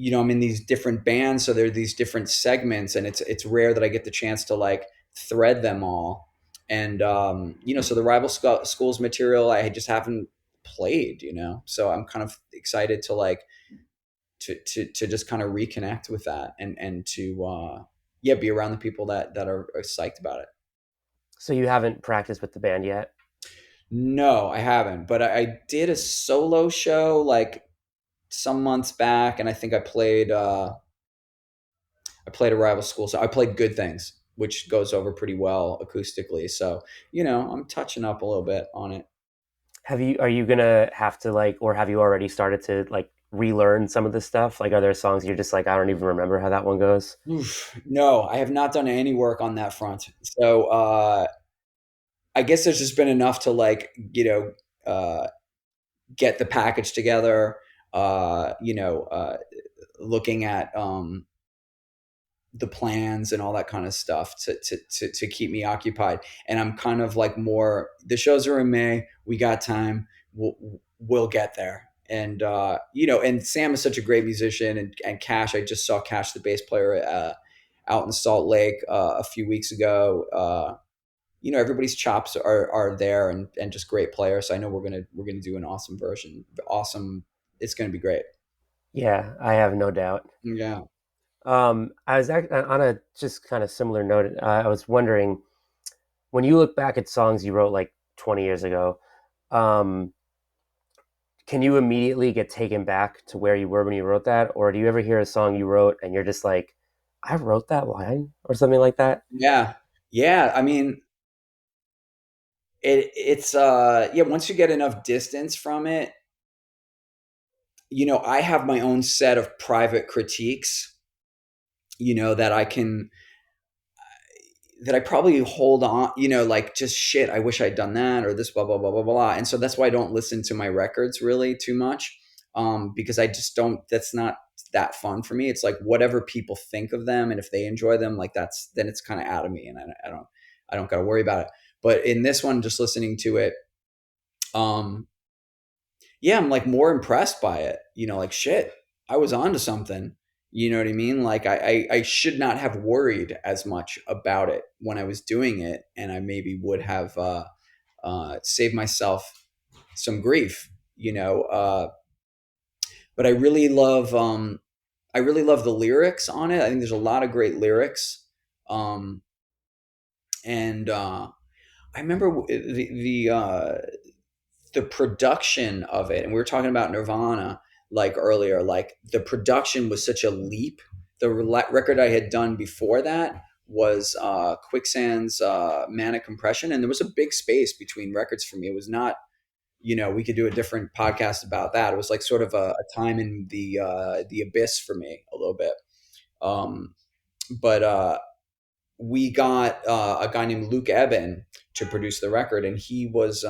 I'm in these different bands, so there are these different segments, and it's rare that I get the chance to like thread them all. And so the schools material I just haven't played. So I'm kind of excited to like to just kind of reconnect with that, and to yeah, be around the people that are psyched about it. So you haven't practiced with the band yet? No, I haven't, but I did a solo show like some months back, and I think I played a rival school, so I played Good Things, which goes over pretty well acoustically. So I'm touching up a little bit on it. Are you gonna have to like, or have you already started to like relearn some of this stuff? Like, are there songs you're just like, I don't even remember how that one goes? Oof. No, I have not done any work on that front. So I guess there's just been enough to like get the package together. Looking at the plans and all that kind of stuff to keep me occupied. And I'm kind of like more, the shows are in May. We got time. We'll get there. And, and Sam is such a great musician, and Cash, I just saw Cash, the bass player, out in Salt Lake, a few weeks ago. Everybody's chops are there, and just great players. So I know we're going to do an awesome version. Awesome. It's going to be great. Yeah, I have no doubt. Yeah. I was on a just kind of similar note. I was wondering, when you look back at songs you wrote like 20 years ago, um, can you immediately get taken back to where you were when you wrote that? Or do you ever hear a song you wrote and you're just like, I wrote that line or something like that? Yeah. Yeah. I mean, it's yeah, once you get enough distance from it, I have my own set of private critiques, that I probably hold on, like, just shit, I wish I'd done that, or this, blah blah blah blah blah. And so that's why I don't listen to my records really too much, because I just don't, that's not that fun for me. It's like whatever people think of them, and if they enjoy them, like, then it's kind of out of me, and I don't got to worry about it. But in this one, just listening to it, um yeah, I'm like more impressed by it. Like, shit, I was onto something. You know what I mean? Like, I should not have worried as much about it when I was doing it, and I maybe would have saved myself some grief. But I really love the lyrics on it. I think there's a lot of great lyrics, um, and I remember the production of it, and we were talking about Nirvana like earlier, like the production was such a leap. The record I had done before that was Quicksand's Manic Compression, and there was a big space between records for me. It was not, we could do a different podcast about that. It was like sort of a time in the abyss for me a little bit. But we got a guy named Luke Eben to produce the record, and he was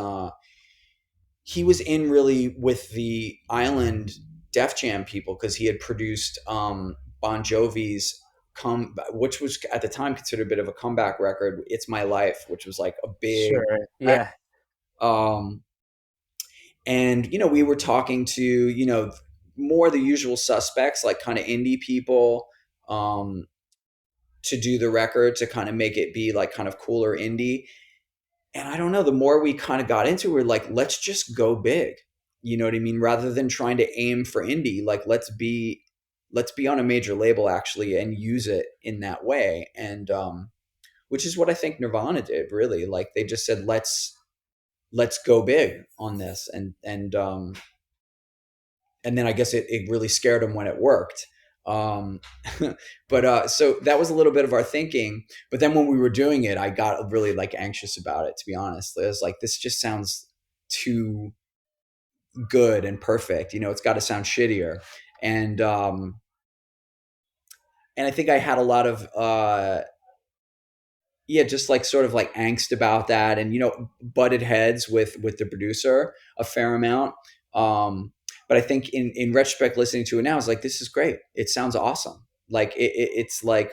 in really with the Island Def Jam people, because he had produced Bon Jovi's which was at the time considered a bit of a comeback record, "It's My Life," which was like a big Sure. Yeah. um and we were talking to more the usual suspects, like kind of indie people, um, to do the record to kind of make it be like kind of cooler indie. And I don't know, the more we kind of got into it, we're like, let's just go big. You know what I mean? Rather than trying to aim for indie, like let's be on a major label actually and use it in that way. And which is what I think Nirvana did, really. Like they just said, let's go big on this. And then I guess it really scared them when it worked. Um, but so that was a little bit of our thinking. But then when we were doing it, I got really like anxious about it. To be honest, I was like, this just sounds too good and perfect. It's got to sound shittier. And and I think I had a lot of yeah, just like sort of like angst about that, and butted heads with the producer a fair amount. But I think in retrospect, listening to it now, it's like, this is great. It sounds awesome. Like it's like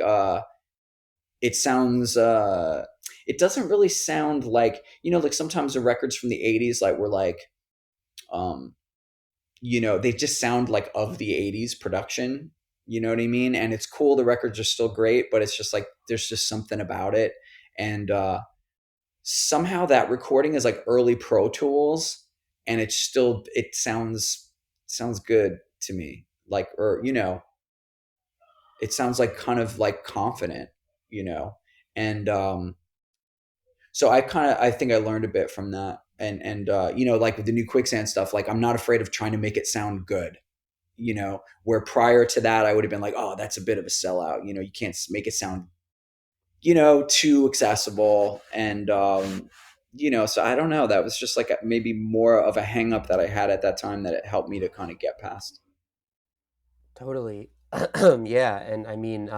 it sounds. It doesn't really sound like, like sometimes the records from the '80s, like were like, um, they just sound like of the '80s production. You know what I mean? And it's cool. The records are still great, but it's just like there's just something about it. And somehow that recording is like early Pro Tools, and it sounds good to me. Like, or it sounds like kind of like confident, you know. And so I think I learned a bit from that. And like with the new Quicksand stuff, like I'm not afraid of trying to make it sound good. Where prior to that I would have been like, oh, that's a bit of a sellout. You can't make it sound too accessible. And so I don't know, that was just like maybe more of a hang up that I had at that time that it helped me to kind of get past. Totally. Yeah, and I mean,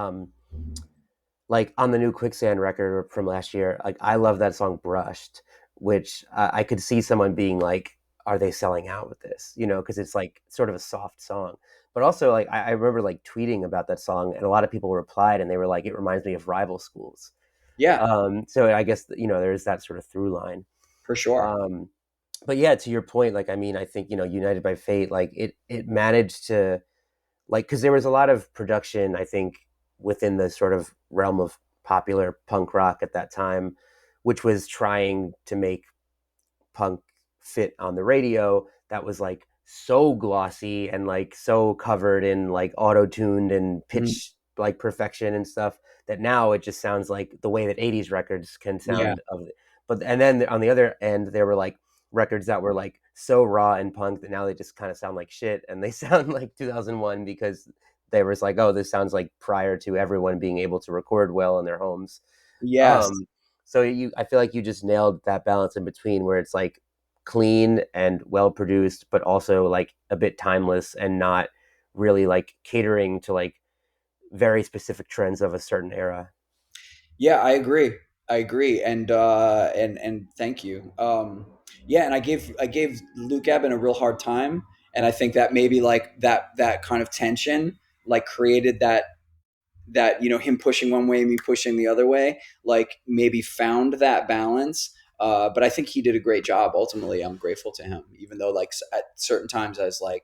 like on the new Quicksand record from last year, like I love that song "Brushed," which I could see someone being like, "Are they selling out with this?" Because it's like sort of a soft song. But also, like I remember like tweeting about that song, and a lot of people replied, and they were like, "It reminds me of rival schools." Yeah, So I guess there's that sort of through line. for sure. Um, but yeah, to your point, like I mean, I think United by Fate, like it managed to, like, because there was a lot of production, I think, within the sort of realm of popular punk rock at that time, which was trying to make punk fit on the radio, that was like so glossy and like so covered in like auto-tuned and Mhm. pitch like perfection and stuff, that now it just sounds like the way that 80s records can Yeah, sound of. But and then on the other end there were like records that were like so raw and punk that now they just kind of sound like shit, and they sound like 2001 because they was like, oh, this sounds like prior to everyone being able to record well in their homes. yes. um so I feel like you just nailed that balance in between, where it's like clean and well produced, but also like a bit timeless and not really like catering to like very specific trends of a certain era. Yeah, I agree. And thank you. Yeah, and I gave Luke Eben a real hard time, and I think that maybe like that kind of tension like created that him pushing one way, me pushing the other way, like maybe found that balance. But I think he did a great job. Ultimately, I'm grateful to him, even though like at certain times I was like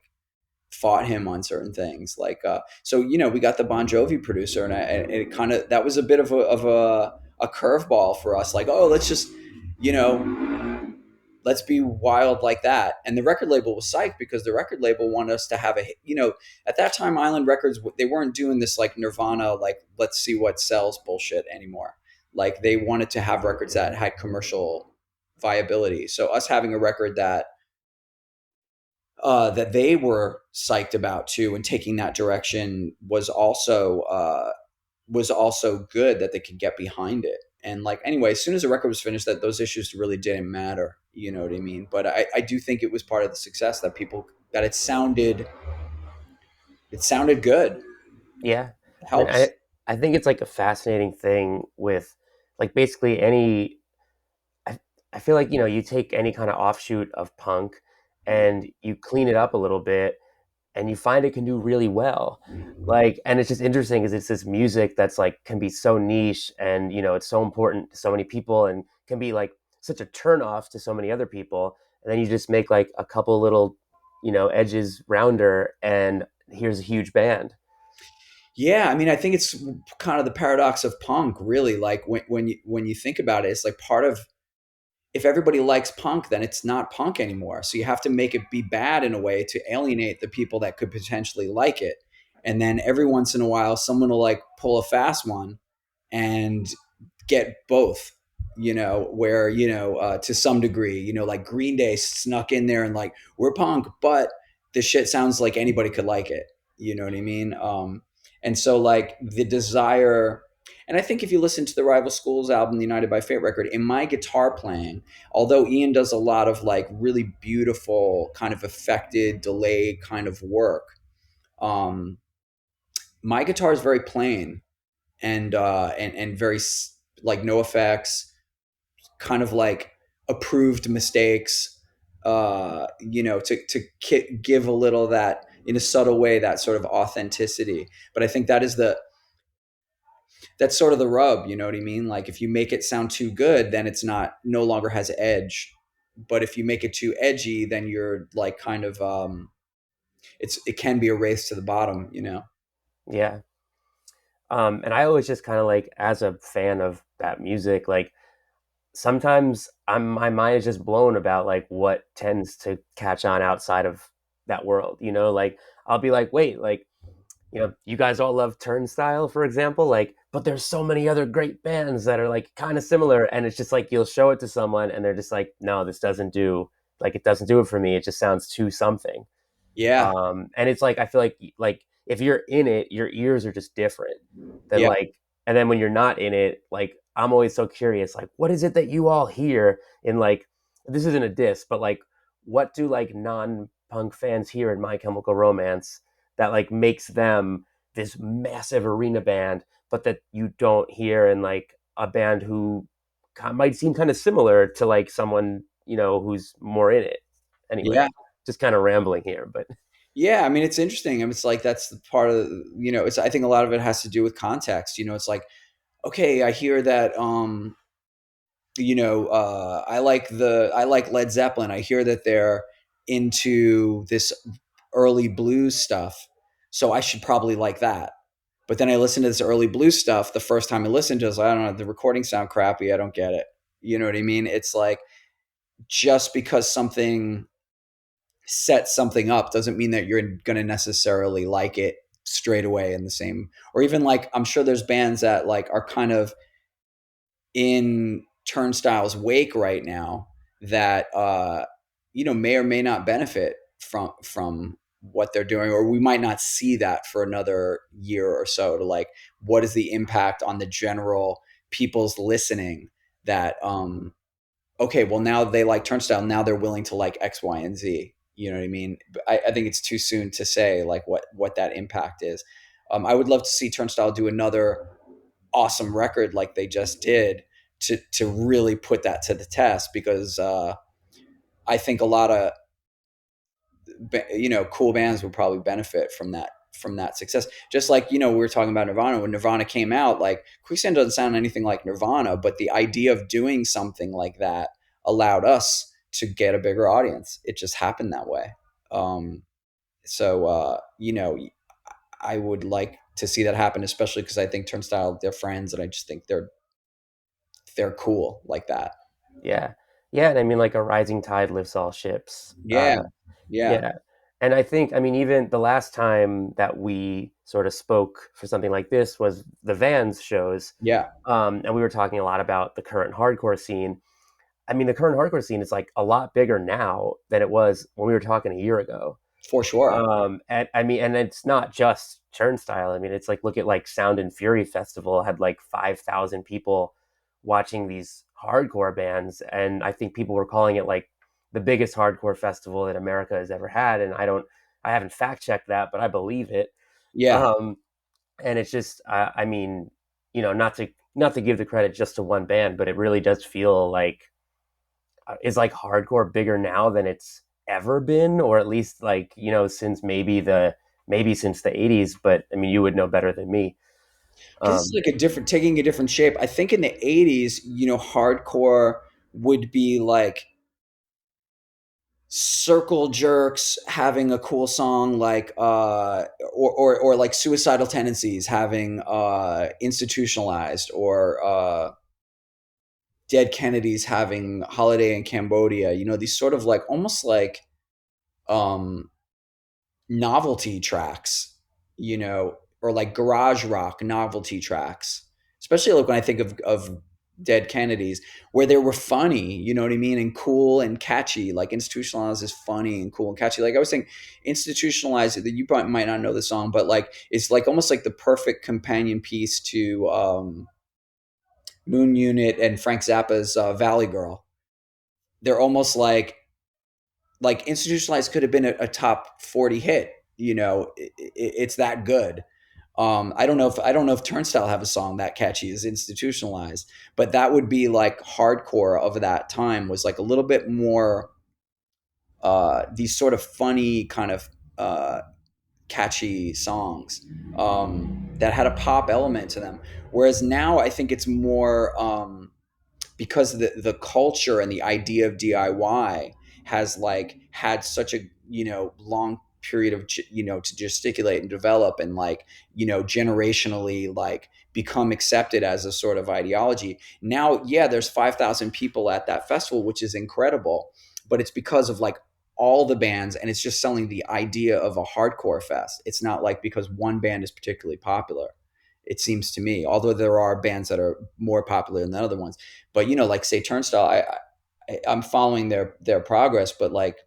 fought him on certain things. Like so we got the Bon Jovi producer, and it kind of, that was a bit of a curveball for us. Like, oh, let's just you know let's be wild like that. And the record label was psyched because the record label wanted us to have at that time, Island Records, they weren't doing this like Nirvana, like, let's see what sells bullshit anymore. Like they wanted to have records that had commercial viability. So us having a record that they were psyched about too, and taking that direction was also good, that they could get behind it. And like, anyway, as soon as the record was finished, that those issues really didn't matter. You know what I mean? But I do think it was part of the success that that it sounded good. Yeah, It I mean, helps. I think it's like a fascinating thing with like basically any. I, I feel like you take any kind of offshoot of punk and you clean it up a little bit, and you find it can do really well. Like, and it's just interesting because it's this music that's like can be so niche, and it's so important to so many people, and can be like such a turn off to so many other people. And then you just make like a couple little edges rounder, and here's a huge band. Yeah, I mean, I think it's kind of the paradox of punk, really. Like when you think about it, it's like part of, if everybody likes punk, then it's not punk anymore. So you have to make it be bad in a way to alienate the people that could potentially like it. And then every once in a while, someone will like pull a fast one and get both, where, to some degree, like Green Day snuck in there and like, we're punk, but the shit sounds like anybody could like it. You know what I mean? And so like the desire, and I think if you listen to the Rival Schools album, the United by Fate record, in my guitar playing, although Ian does a lot of like really beautiful kind of affected, delayed kind of work, um, my guitar is very plain and very like no effects, kind of like approved mistakes, to give a little that, in a subtle way, that sort of authenticity. But I think that's sort of the rub, you know what I mean? Like if you make it sound too good, then it's not, no longer has edge. But if you make it too edgy, then you're like kind of, it can be a race to the bottom. Yeah. And I always just kind of like, as a fan of that music, like sometimes my mind is just blown about like what tends to catch on outside of that world. Like I'll be like, wait, like you guys all love Turnstile, for example, like, but there's so many other great bands that are like kind of similar, and it's just like you'll show it to someone, and they're just like, no, this doesn't do, like, it doesn't do it for me. It just sounds too something. Yeah. And it's like I feel like if you're in it, your ears are just different than Yeah. like, and then when you're not in it, like I'm always so curious, like what is it that you all hear in, like, this isn't a diss, but like what do like non-punk fans hear in My Chemical Romance that like makes them this massive arena band, but that you don't hear in like a band who might seem kind of similar to like someone who's more in it. Anyway, Yeah. just kind of rambling here, but Yeah, I mean, it's interesting. I mean, it's like that's the part of, it's, I think a lot of it has to do with context. It's like, okay, I hear that, I like Led Zeppelin. I hear that they're into this early blues stuff, so I should probably like that. But then I listen to this early blues stuff. The first time I listened to it, I was like, I don't know, the recordings sound crappy. I don't get it. You know what I mean? It's like, just because something set something up doesn't mean that you're going to necessarily like it straight away in the same, or even like, I'm sure there's bands that like are kind of in Turnstile's wake right now that, may or may not benefit from what they're doing, or we might not see that for another year or so, to like, what is the impact on the general people's listening, that, okay, well, now they like Turnstile. Now they're willing to like X, Y, and Z. You know what I mean? I think it's too soon to say like what that impact is. I would love to see Turnstile do another awesome record like they just did, to really put that to the test, because I think a lot of, cool bands would probably benefit from that success. Just like, we were talking about Nirvana. When Nirvana came out, like Quicksand doesn't sound anything like Nirvana, but the idea of doing something like that allowed us to get a bigger audience. It just happened that way. So I would like to see that happen, especially because I think Turnstile, they're friends, and I just think they're cool like that. yeah. Yeah, and I mean, like, a rising tide lifts all ships. Yeah, yeah, Yeah. And I think, I mean, even the last time that we sort of spoke for something like this was the Vans shows. yeah, And we were talking a lot about the current hardcore scene. I mean, the current hardcore scene is like a lot bigger now than it was when we were talking a year ago. for sure. And I mean, and it's not just Turnstile. I mean, it's like, look at like Sound and Fury Festival had like 5,000 people watching these hardcore bands, and I think people were calling it like the biggest hardcore festival that America has ever had. And I haven't fact checked that, but I believe it. Yeah, Um, and it's just, I mean, not to give the credit just to one band, but it really does feel like, is like hardcore bigger now than it's ever been, or at least like since maybe since the 80s. But I mean, you would know better than me. because it's um like taking a different shape. I think in the '80s, hardcore would be like Circle Jerks having a cool song like or like Suicidal Tendencies having Institutionalized, or Dead Kennedys having Holiday in Cambodia. You know, these sort of like almost like um novelty tracks, you know, or like garage rock novelty tracks, especially like when I think of Dead Kennedys, where they were funny, you know what I mean, and cool and catchy. Like Institutionalized is funny and cool and catchy. Like I was saying, Institutionalized, that you probably might not know the song, but like it's like almost like the perfect companion piece to Moon Unit and Frank Zappa's Valley Girl. They're almost like Institutionalized could have been a top 40 hit. You know, it's that good. I don't know if Turnstile have a song that catchy as Institutionalized, but that would be like hardcore of that time, was like a little bit more these sort of funny kind of catchy songs that had a pop element to them. Whereas now I think it's more because the culture and the idea of DIY has like had such a, you know, long period of, you know, to gesticulate and develop and like, you know, generationally like become accepted as a sort of ideology. Now, yeah, there's 5,000 people at that festival, which is incredible, but it's because of like all the bands, and it's just selling the idea of a hardcore fest. It's not like because one band is particularly popular, it seems to me, although there are bands that are more popular than other ones. But you know, like say Turnstile, I'm following their progress, but like,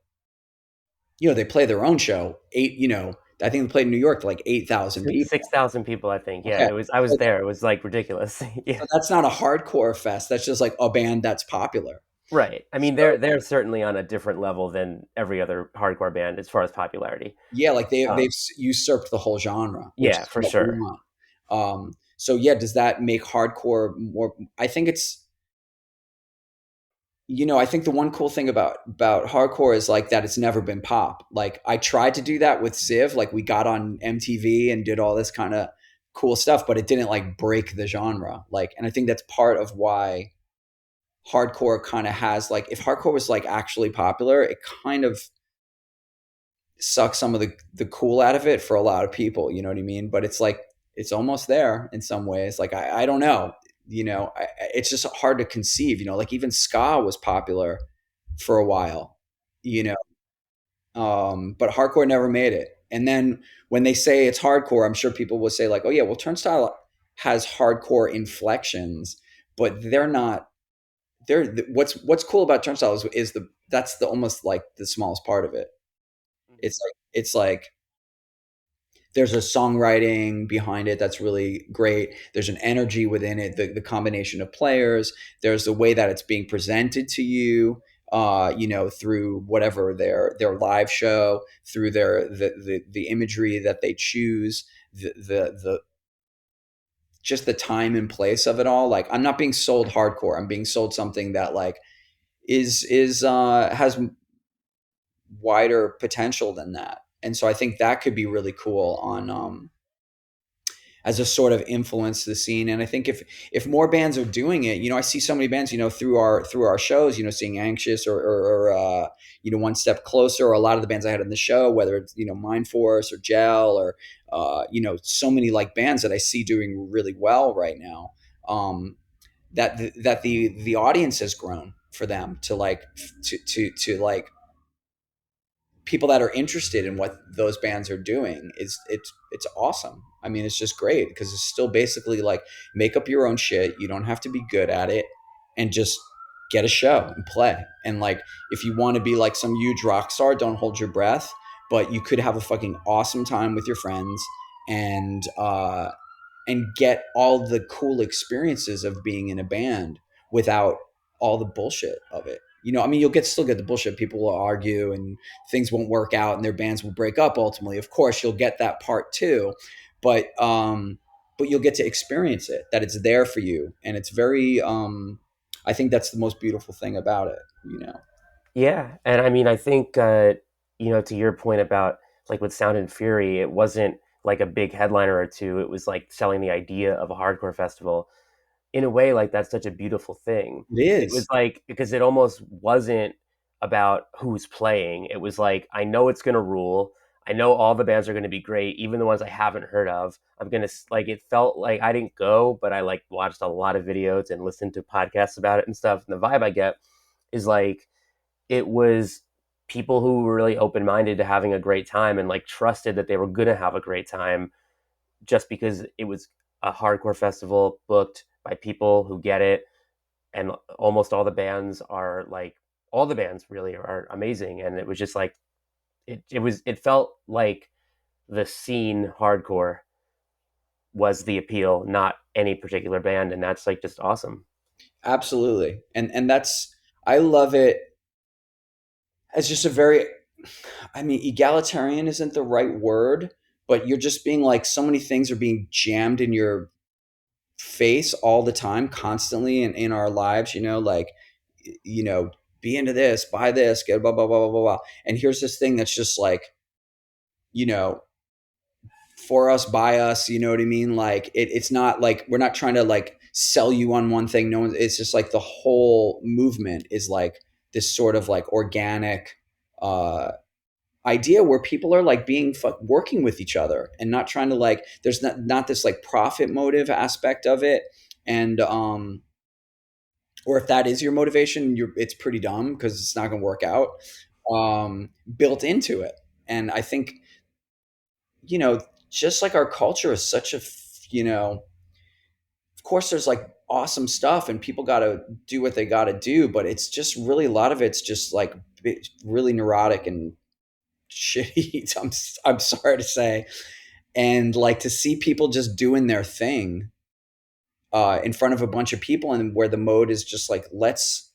you know, they play their own show. You know, I think they played in New York to like 8,000 people. 6,000 people, I think. Yeah, Okay, it was. I was so, there. It was like ridiculous. Yeah, so that's not a hardcore fest. That's just like a band that's popular. right. I mean, So they're certainly on a different level than every other hardcore band as far as popularity. yeah, like they've Um, usurped the whole genre, which yeah, is for what we sure. want. So yeah, does that make hardcore more? I think it's, you know, I think the one cool thing about hardcore is like that it's never been pop. Like I tried to do that with Civ, like we got on MTV and did all this kind of cool stuff, but it didn't like break the genre. Like, and I think that's part of why hardcore kind of has like, if hardcore was like actually popular, it kind of sucks some of the cool out of it for a lot of people. You know what I mean? But it's like it's almost there in some ways. Like I don't know. You know, it's just hard to conceive. You know, like even ska was popular for a while. You know, but hardcore never made it. And then when they say it's hardcore, I'm sure people will say like, "Oh yeah, well Turnstile has hardcore inflections, but they're not." They're what's cool about Turnstile is the that's the almost like the smallest part of it. It's like there's a songwriting behind it that's really great. There's an energy within it, the combination of players. There's the way that it's being presented to you, you know, through whatever their live show, through the imagery that they choose, the just the time and place of it all. Like I'm not being sold hardcore. I'm being sold something that like is has wider potential than that. And so I think that could be really cool on as a sort of influence the scene. And I think if more bands are doing it, you know, I see so many bands, you know, through our shows, you know, seeing Anxious or you know, One Step Closer, or a lot of the bands I had on the show, whether it's, you know, Mind Force or Gel or you know, so many like bands that I see doing really well right now. That the audience has grown for them to like to like people that are interested in what those bands are doing. Is it's awesome. I mean, it's just great because it's still basically like make up your own shit. You don't have to be good at it, and just get a show and play. And like if you want to be like some huge rock star, don't hold your breath, but you could have a fucking awesome time with your friends and get all the cool experiences of being in a band without all the bullshit of it. You know, I mean, you'll still get the bullshit. People will argue and things won't work out and their bands will break up ultimately. Of course, you'll get that part too, but you'll get to experience it, that it's there for you. And it's very, I think that's the most beautiful thing about it, you know? Yeah, and I mean, I think to your point about like with Sound and Fury, it wasn't like a big headliner or two. It was like selling the idea of a hardcore festival. In a way, like that's such a beautiful thing. It It was is. like because it almost wasn't. about who's playing. It was like, I know it's going to rule. I know all the bands are going to be great, even the ones I haven't heard of. I'm going to like, it felt like I didn't go, but I like watched a lot of videos and listened to podcasts about it and stuff. And the vibe I get is like, it was people who were really open minded to having a great time and like trusted that they were going to have a great time just because it was a hardcore festival booked by people who get it. And almost all the bands are like, all the bands really are amazing. And it was just like, it felt like the scene hardcore was the appeal, not any particular band. And that's like just awesome. Absolutely. And that's, I love it as just a very, I mean, egalitarian isn't the right word, but you're just being like, so many things are being jammed in your face all the time, constantly in our lives, like, you know, be into this, buy this, get blah, blah, blah, blah, blah, blah. And here's this thing that's just like, you know, for us, by us, you know what I mean? Like it's not like we're not trying to like sell you on one thing. No one, it's just like the whole movement is like this sort of like organic uh idea where people are like being working with each other and not trying to like there's not this like profit motive aspect of it. And or if that is your motivation, it's pretty dumb because it's not going to work out built into it. And I think, you know, just like our culture is such a, you know, of course there's like awesome stuff and people got to do what they got to do, but it's just really a lot of it's just like really neurotic and shitty. I'm sorry to say. And like to see people just doing their thing in front of a bunch of people, and where the mode is just like let's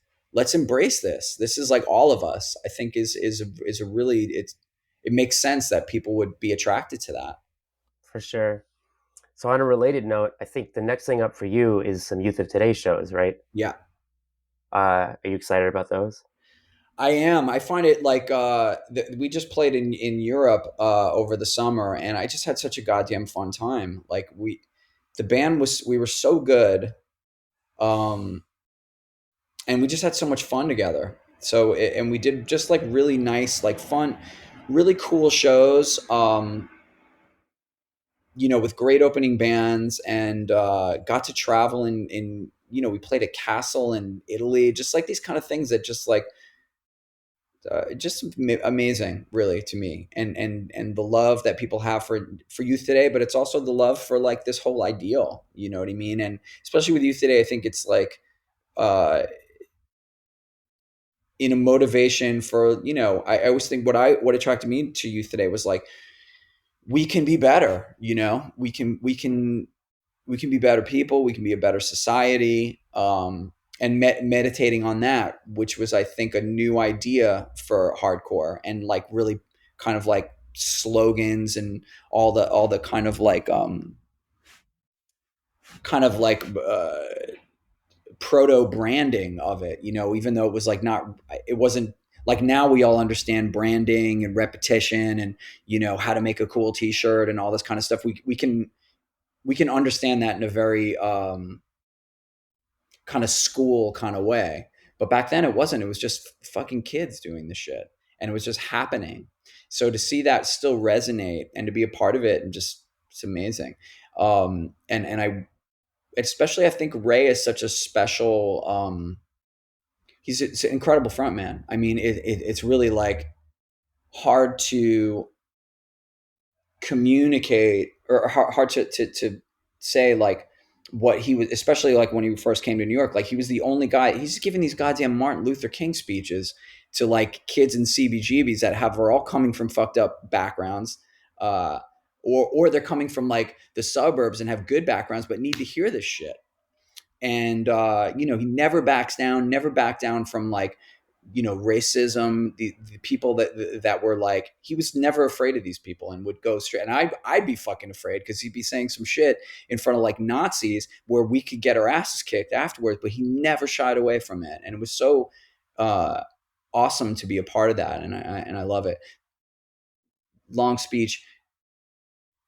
embrace this. This is like all of us. I think is a really it makes sense that people would be attracted to that. For sure. So on a related note, I think the next thing up for you is some Youth of Today shows, right? Yeah, Are you excited about those? I am. I find it like we just played in Europe over the summer, and I just had such a goddamn fun time. Like the band was we were so good. Um, and we just had so much fun together. So and we did just like really nice, like fun, really cool shows. With great opening bands, and got to travel in we played a castle in Italy, just like these kind of things that just like just amazing, really, to me. And the love that people have for youth today, but it's also the love for like this whole ideal. You know what I mean? And especially with youth today, I think it's like. Uh, in a motivation for I always think what attracted me to youth today was like we can be better. We can be better people, we can be a better society. And meditating on that, which was I think a new idea for hardcore, and like really kind of like slogans and all the kind of like proto branding of it, even though it was like not, it wasn't like now we all understand branding and repetition and, how to make a cool t-shirt and all this kind of stuff. We can understand that in a very kind of school kind of way. But back then it wasn't, it was just fucking kids doing the shit and it was just happening. So to see that still resonate and to be a part of it and just, it's amazing. And I, especially I think Ray is such a special, he's an incredible frontman. I mean, it's really like hard to communicate or hard to say like what he was, especially like when he first came to New York. Like he was the only guy. He's giving these goddamn Martin Luther King speeches to like kids in CBGBs that are all coming from fucked up backgrounds, uh, or they're coming from like the suburbs and have good backgrounds but need to hear this shit. And he never backs down, never backed down from like racism, the people that were like, he was never afraid of these people and would go straight. And I'd be fucking afraid because he'd be saying some shit in front of like Nazis where we could get our asses kicked afterwards, but he never shied away from it. And it was so uh, awesome to be a part of that. And I love it. Long speech.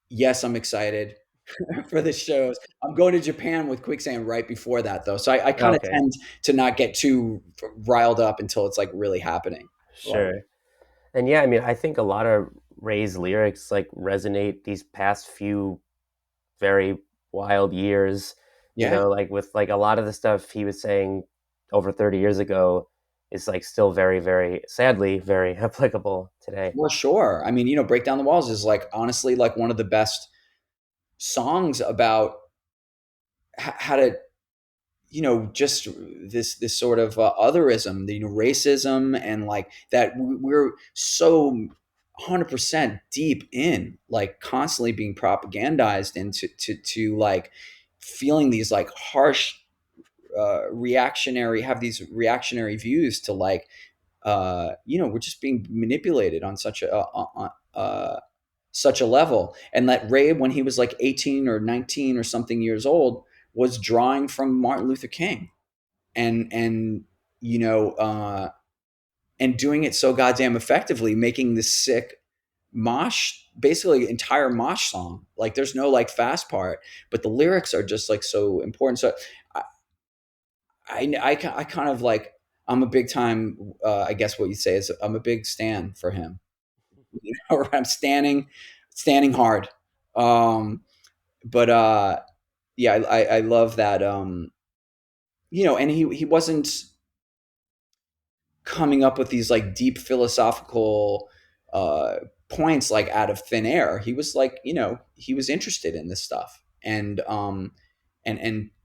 Yes, I'm excited. for the shows. I'm going to Japan with Quicksand right before that though, so I kind of Okay, tend to not get too riled up until it's like really happening. Like, sure. And yeah, I mean, I think a lot of Ray's lyrics like resonate these past few very wild years, yeah, like with like a lot of the stuff he was saying over 30 years ago is like still very, very sadly very applicable today. for sure. I mean, Break Down the Walls is like honestly like one of the best songs about how to just this sort of otherism, racism, and like that we're so 100% deep in, like constantly being propagandized into to like feeling these like harsh reactionary have these reactionary views to like we're just being manipulated on such a level. And that Ray, when he was like 18 or 19 or something years old, was drawing from Martin Luther King and you know and doing it so goddamn effectively, making this sick mosh, basically entire mosh song. Like there's no like fast part, but the lyrics are just like so important. So I I kind of like, I'm a big time, I guess what you say is I'm a big stan for him. I'm standing hard. Um, but yeah, I love that. And he wasn't coming up with these like deep philosophical uh, points like out of thin air. He was like, he was interested in this stuff and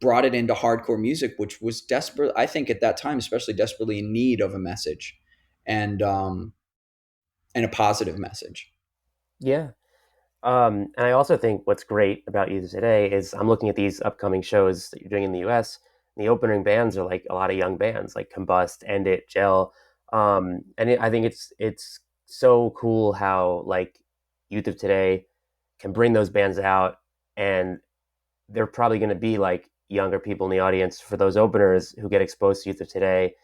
brought it into hardcore music, which was desperate. I think at that time, especially desperately in need of a message, and and a positive message. Yeah. And I also think what's great about you today is I'm looking at these upcoming shows that you're doing in the US. The opening bands are like a lot of young bands like Combust, End It, Gel. I think it's so cool how like youth of today can bring those bands out, and they're probably going to be like younger people in the audience for those openers who get exposed to youth of today,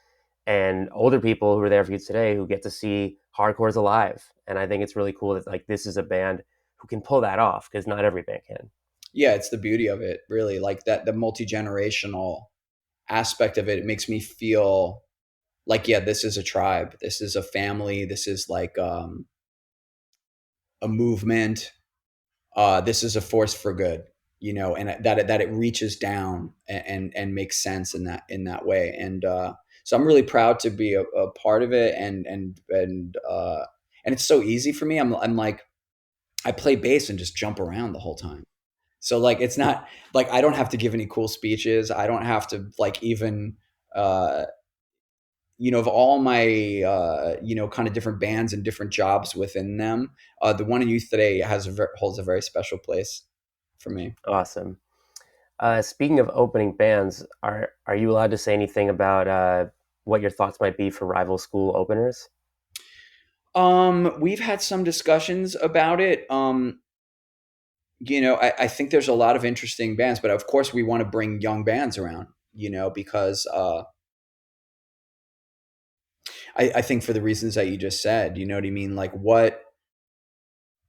and older people who are there for youth today who get to see hardcores alive. And I think it's really cool that like this is a band who can pull that off because not every band can. Yeah, it's the beauty of it, really. Like that, the multi generational aspect of it. It makes me feel like, yeah, this is a tribe. This is a family. This is like a movement. This is a force for good, and that it reaches down and makes sense in that way. And so I'm really proud to be a part of it, and it's so easy for me. I'm like, I play bass and just jump around the whole time. So like it's not like I don't have to give any cool speeches. I don't have to like even uh, of all my kind of different bands and different jobs within them, the one in youth today holds a very special place for me. Awesome. Speaking of opening bands, are you allowed to say anything about what your thoughts might be for rival school openers? We've had some discussions about it. I think there's a lot of interesting bands, but of course we want to bring young bands around, because I think for the reasons that you just said, you know what I mean? Like what,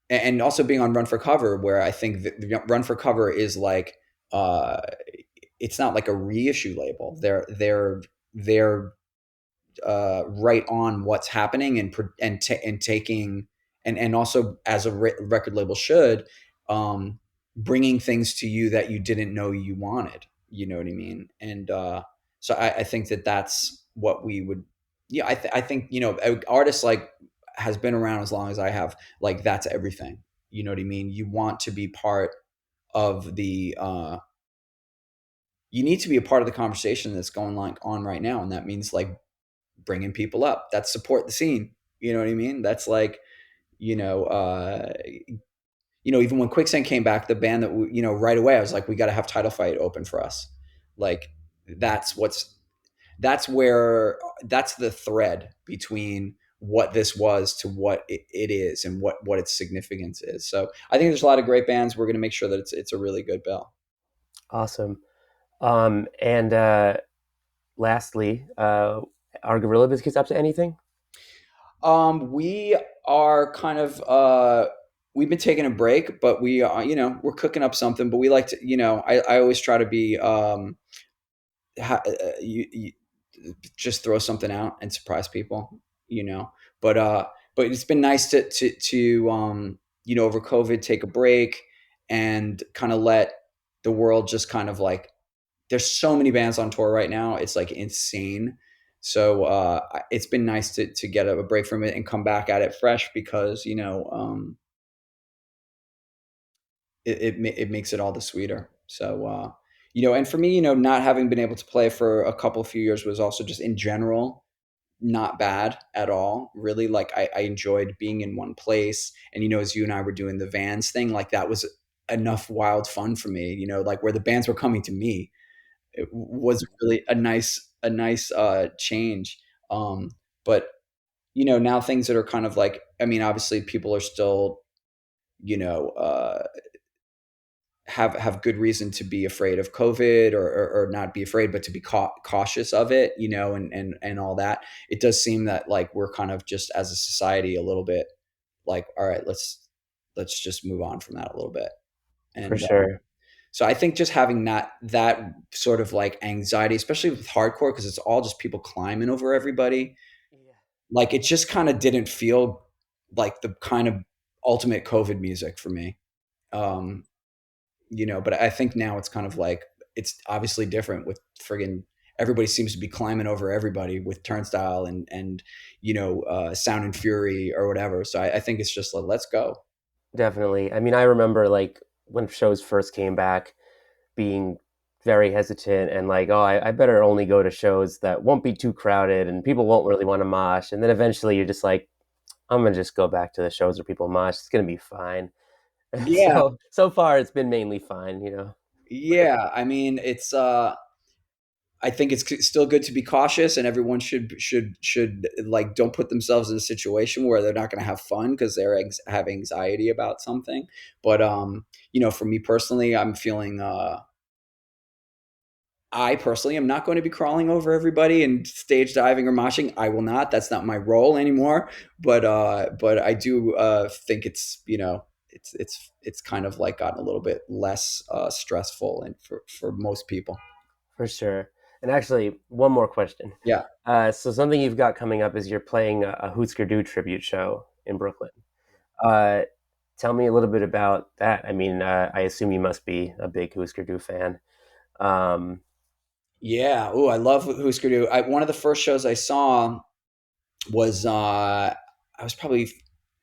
and also being on Run for Cover, where I think that Run for Cover is like, uh, it's not like a reissue label. They're right on what's happening and taking and also as a record label should, um, bringing things to you that you didn't know you wanted. You know what I mean? And so I think that that's what we would. Yeah, I think artists like has been around as long as I have. Like that's everything. You know what I mean? You want to be part of the. You need to be a part of the conversation that's going like on right now, and that means like bringing people up that support the scene. You know what I mean? That's like, you know, uh, even when Quicksand came back, the band that right away, I was like, we got to have Title Fight open for us. Like, that's what's that's where that's the thread between what this was to what it is and what its significance is. So I think there's a lot of great bands. We're going to make sure that it's a really good bill. Awesome. And lastly, are Gorilla Biscuits up to anything? We are kind of we've been taking a break, but we're cooking up something. But we like to, I always try to be, you just throw something out and surprise people, you know. But it's been nice to over COVID take a break and kind of let the world just kind of like, there's so many bands on tour right now. It's like insane. So it's been nice to get a break from it and come back at it fresh because it makes it all the sweeter. So and for me, not having been able to play for a couple few years was also just in general not bad at all. Really, like I enjoyed being in one place, and as you and I were doing the Vans thing, like that was enough wild fun for me. Like where the bands were coming to me, it was really a nice change. But now things that are kind of like, I mean, obviously people are still you know have good reason to be afraid of COVID, or not be afraid, but to be cautious of it, and all that. It does seem that like we're kind of just as a society a little bit like, all right, let's just move on from that a little bit. For And sure. so I think just having that sort of like anxiety, especially with hardcore, because it's all just people climbing over everybody. Yeah. Like it just kind of didn't feel like the kind of ultimate COVID music for me. Um, but I think now it's kind of like, it's obviously different with friggin' everybody seems to be climbing over everybody with Turnstile and Sound and Fury or whatever. So I think it's just like, let's go. Definitely. I mean, I remember like when shows first came back, being very hesitant and like, oh, I better only go to shows that won't be too crowded and people won't really want to mosh. And then eventually you're just like, I'm gonna just go back to the shows where people mosh. It's gonna be fine. Yeah, So far it's been mainly fine. yeah. I mean, I think it's still good to be cautious, and everyone should like, don't put themselves in a situation where they're not going to have fun because have anxiety about something. But for me personally, I'm feeling. I personally am not going to be crawling over everybody and stage diving or moshing. I will not. That's not my role anymore. But I do think it's kind of like gotten a little bit less stressful, and for most people. For sure. And actually, one more question. Yeah. So something you've got coming up is you're playing a Husker Du tribute show in Brooklyn. Uh, Tell me a little bit about that. I mean, I assume you must be a big Husker Du fan. Um, Yeah. Oh, I love Husker Du. One of the first shows I saw was I was probably,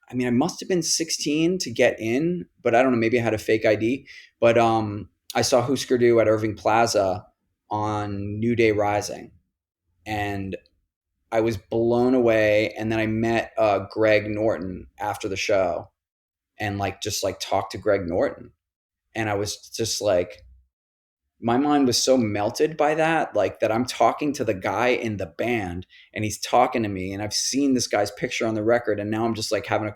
I mean, I must have been 16 to get in, but I don't know, maybe I had a fake ID. But I saw Husker Du at Irving Plaza on New Day Rising, and I was blown away. And then I met Greg Norton after the show, and like just like talked to Greg Norton, and I was just like, my mind was so melted by that, like that I'm talking to the guy in the band and he's talking to me, and I've seen this guy's picture on the record, and now I'm just like having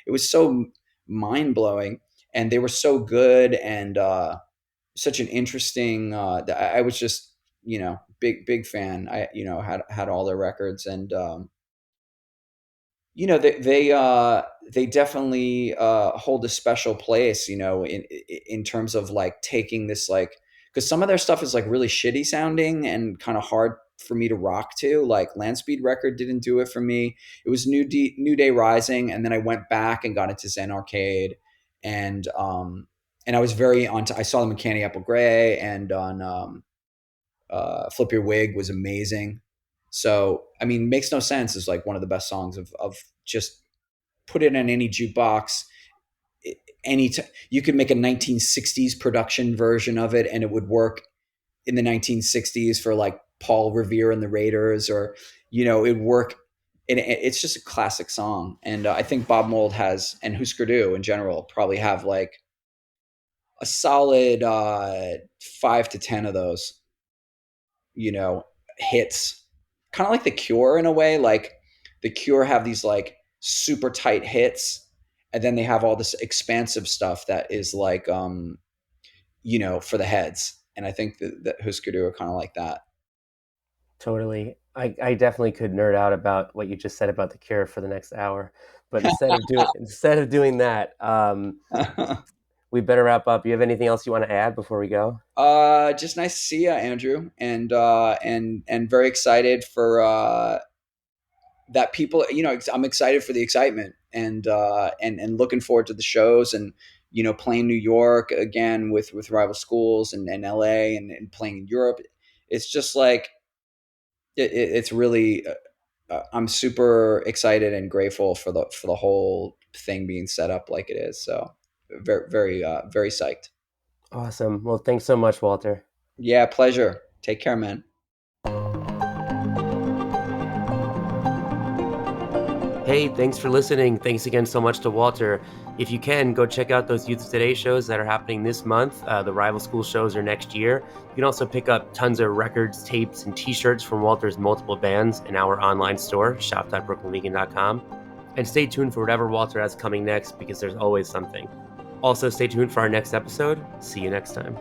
it was so mind blowing, and they were so good, and such an interesting, I was just, big fan. I, had all their records, and they definitely hold a special place, in terms of like taking this, like, because some of their stuff is like really shitty sounding and kind of hard for me to rock to. Like Landspeed record didn't do it for me. It was New Day Rising, and then I went back and got into Zen Arcade, and I was very onto. I saw them in Candy Apple Gray, and on Flip Your Wig was amazing. So, I mean, Makes No Sense is like one of the best songs of just put it in any jukebox. You could make a 1960s production version of it, and it would work in the 1960s for like Paul Revere and the Raiders, or, it'd work. And it's just a classic song. And I think Bob Mould and Husker Du in general probably have like a solid 5 to 10 of those hits, kind of like the Cure in a way. Like the Cure have these like super tight hits, and then they have all this expansive stuff that is like, for the heads. And I think that Husker Du are kind of like that. Totally. I definitely could nerd out about what you just said about the Cure for the next hour, but instead of doing that, we better wrap up. You have anything else you want to add before we go? Just nice to see you, Andrew, and very excited for that people. I'm excited for the excitement and looking forward to the shows and playing New York again with rival schools and LA and playing in Europe. It's just like it's really. I'm super excited and grateful for the whole thing being set up like it is. So very psyched. Awesome. Well, thanks so much, Walter. Yeah, pleasure. Take care, man. Hey, thanks for listening. Thanks again so much to Walter. If you can, go check out those Youth Today shows that are happening this month. The rival school shows are next year. You can also pick up tons of records, tapes, and t-shirts from Walter's multiple bands in our online store, shop.brooklynvegan.com. And stay tuned for whatever Walter has coming next, because there's always something. Also, stay tuned for our next episode. See you next time.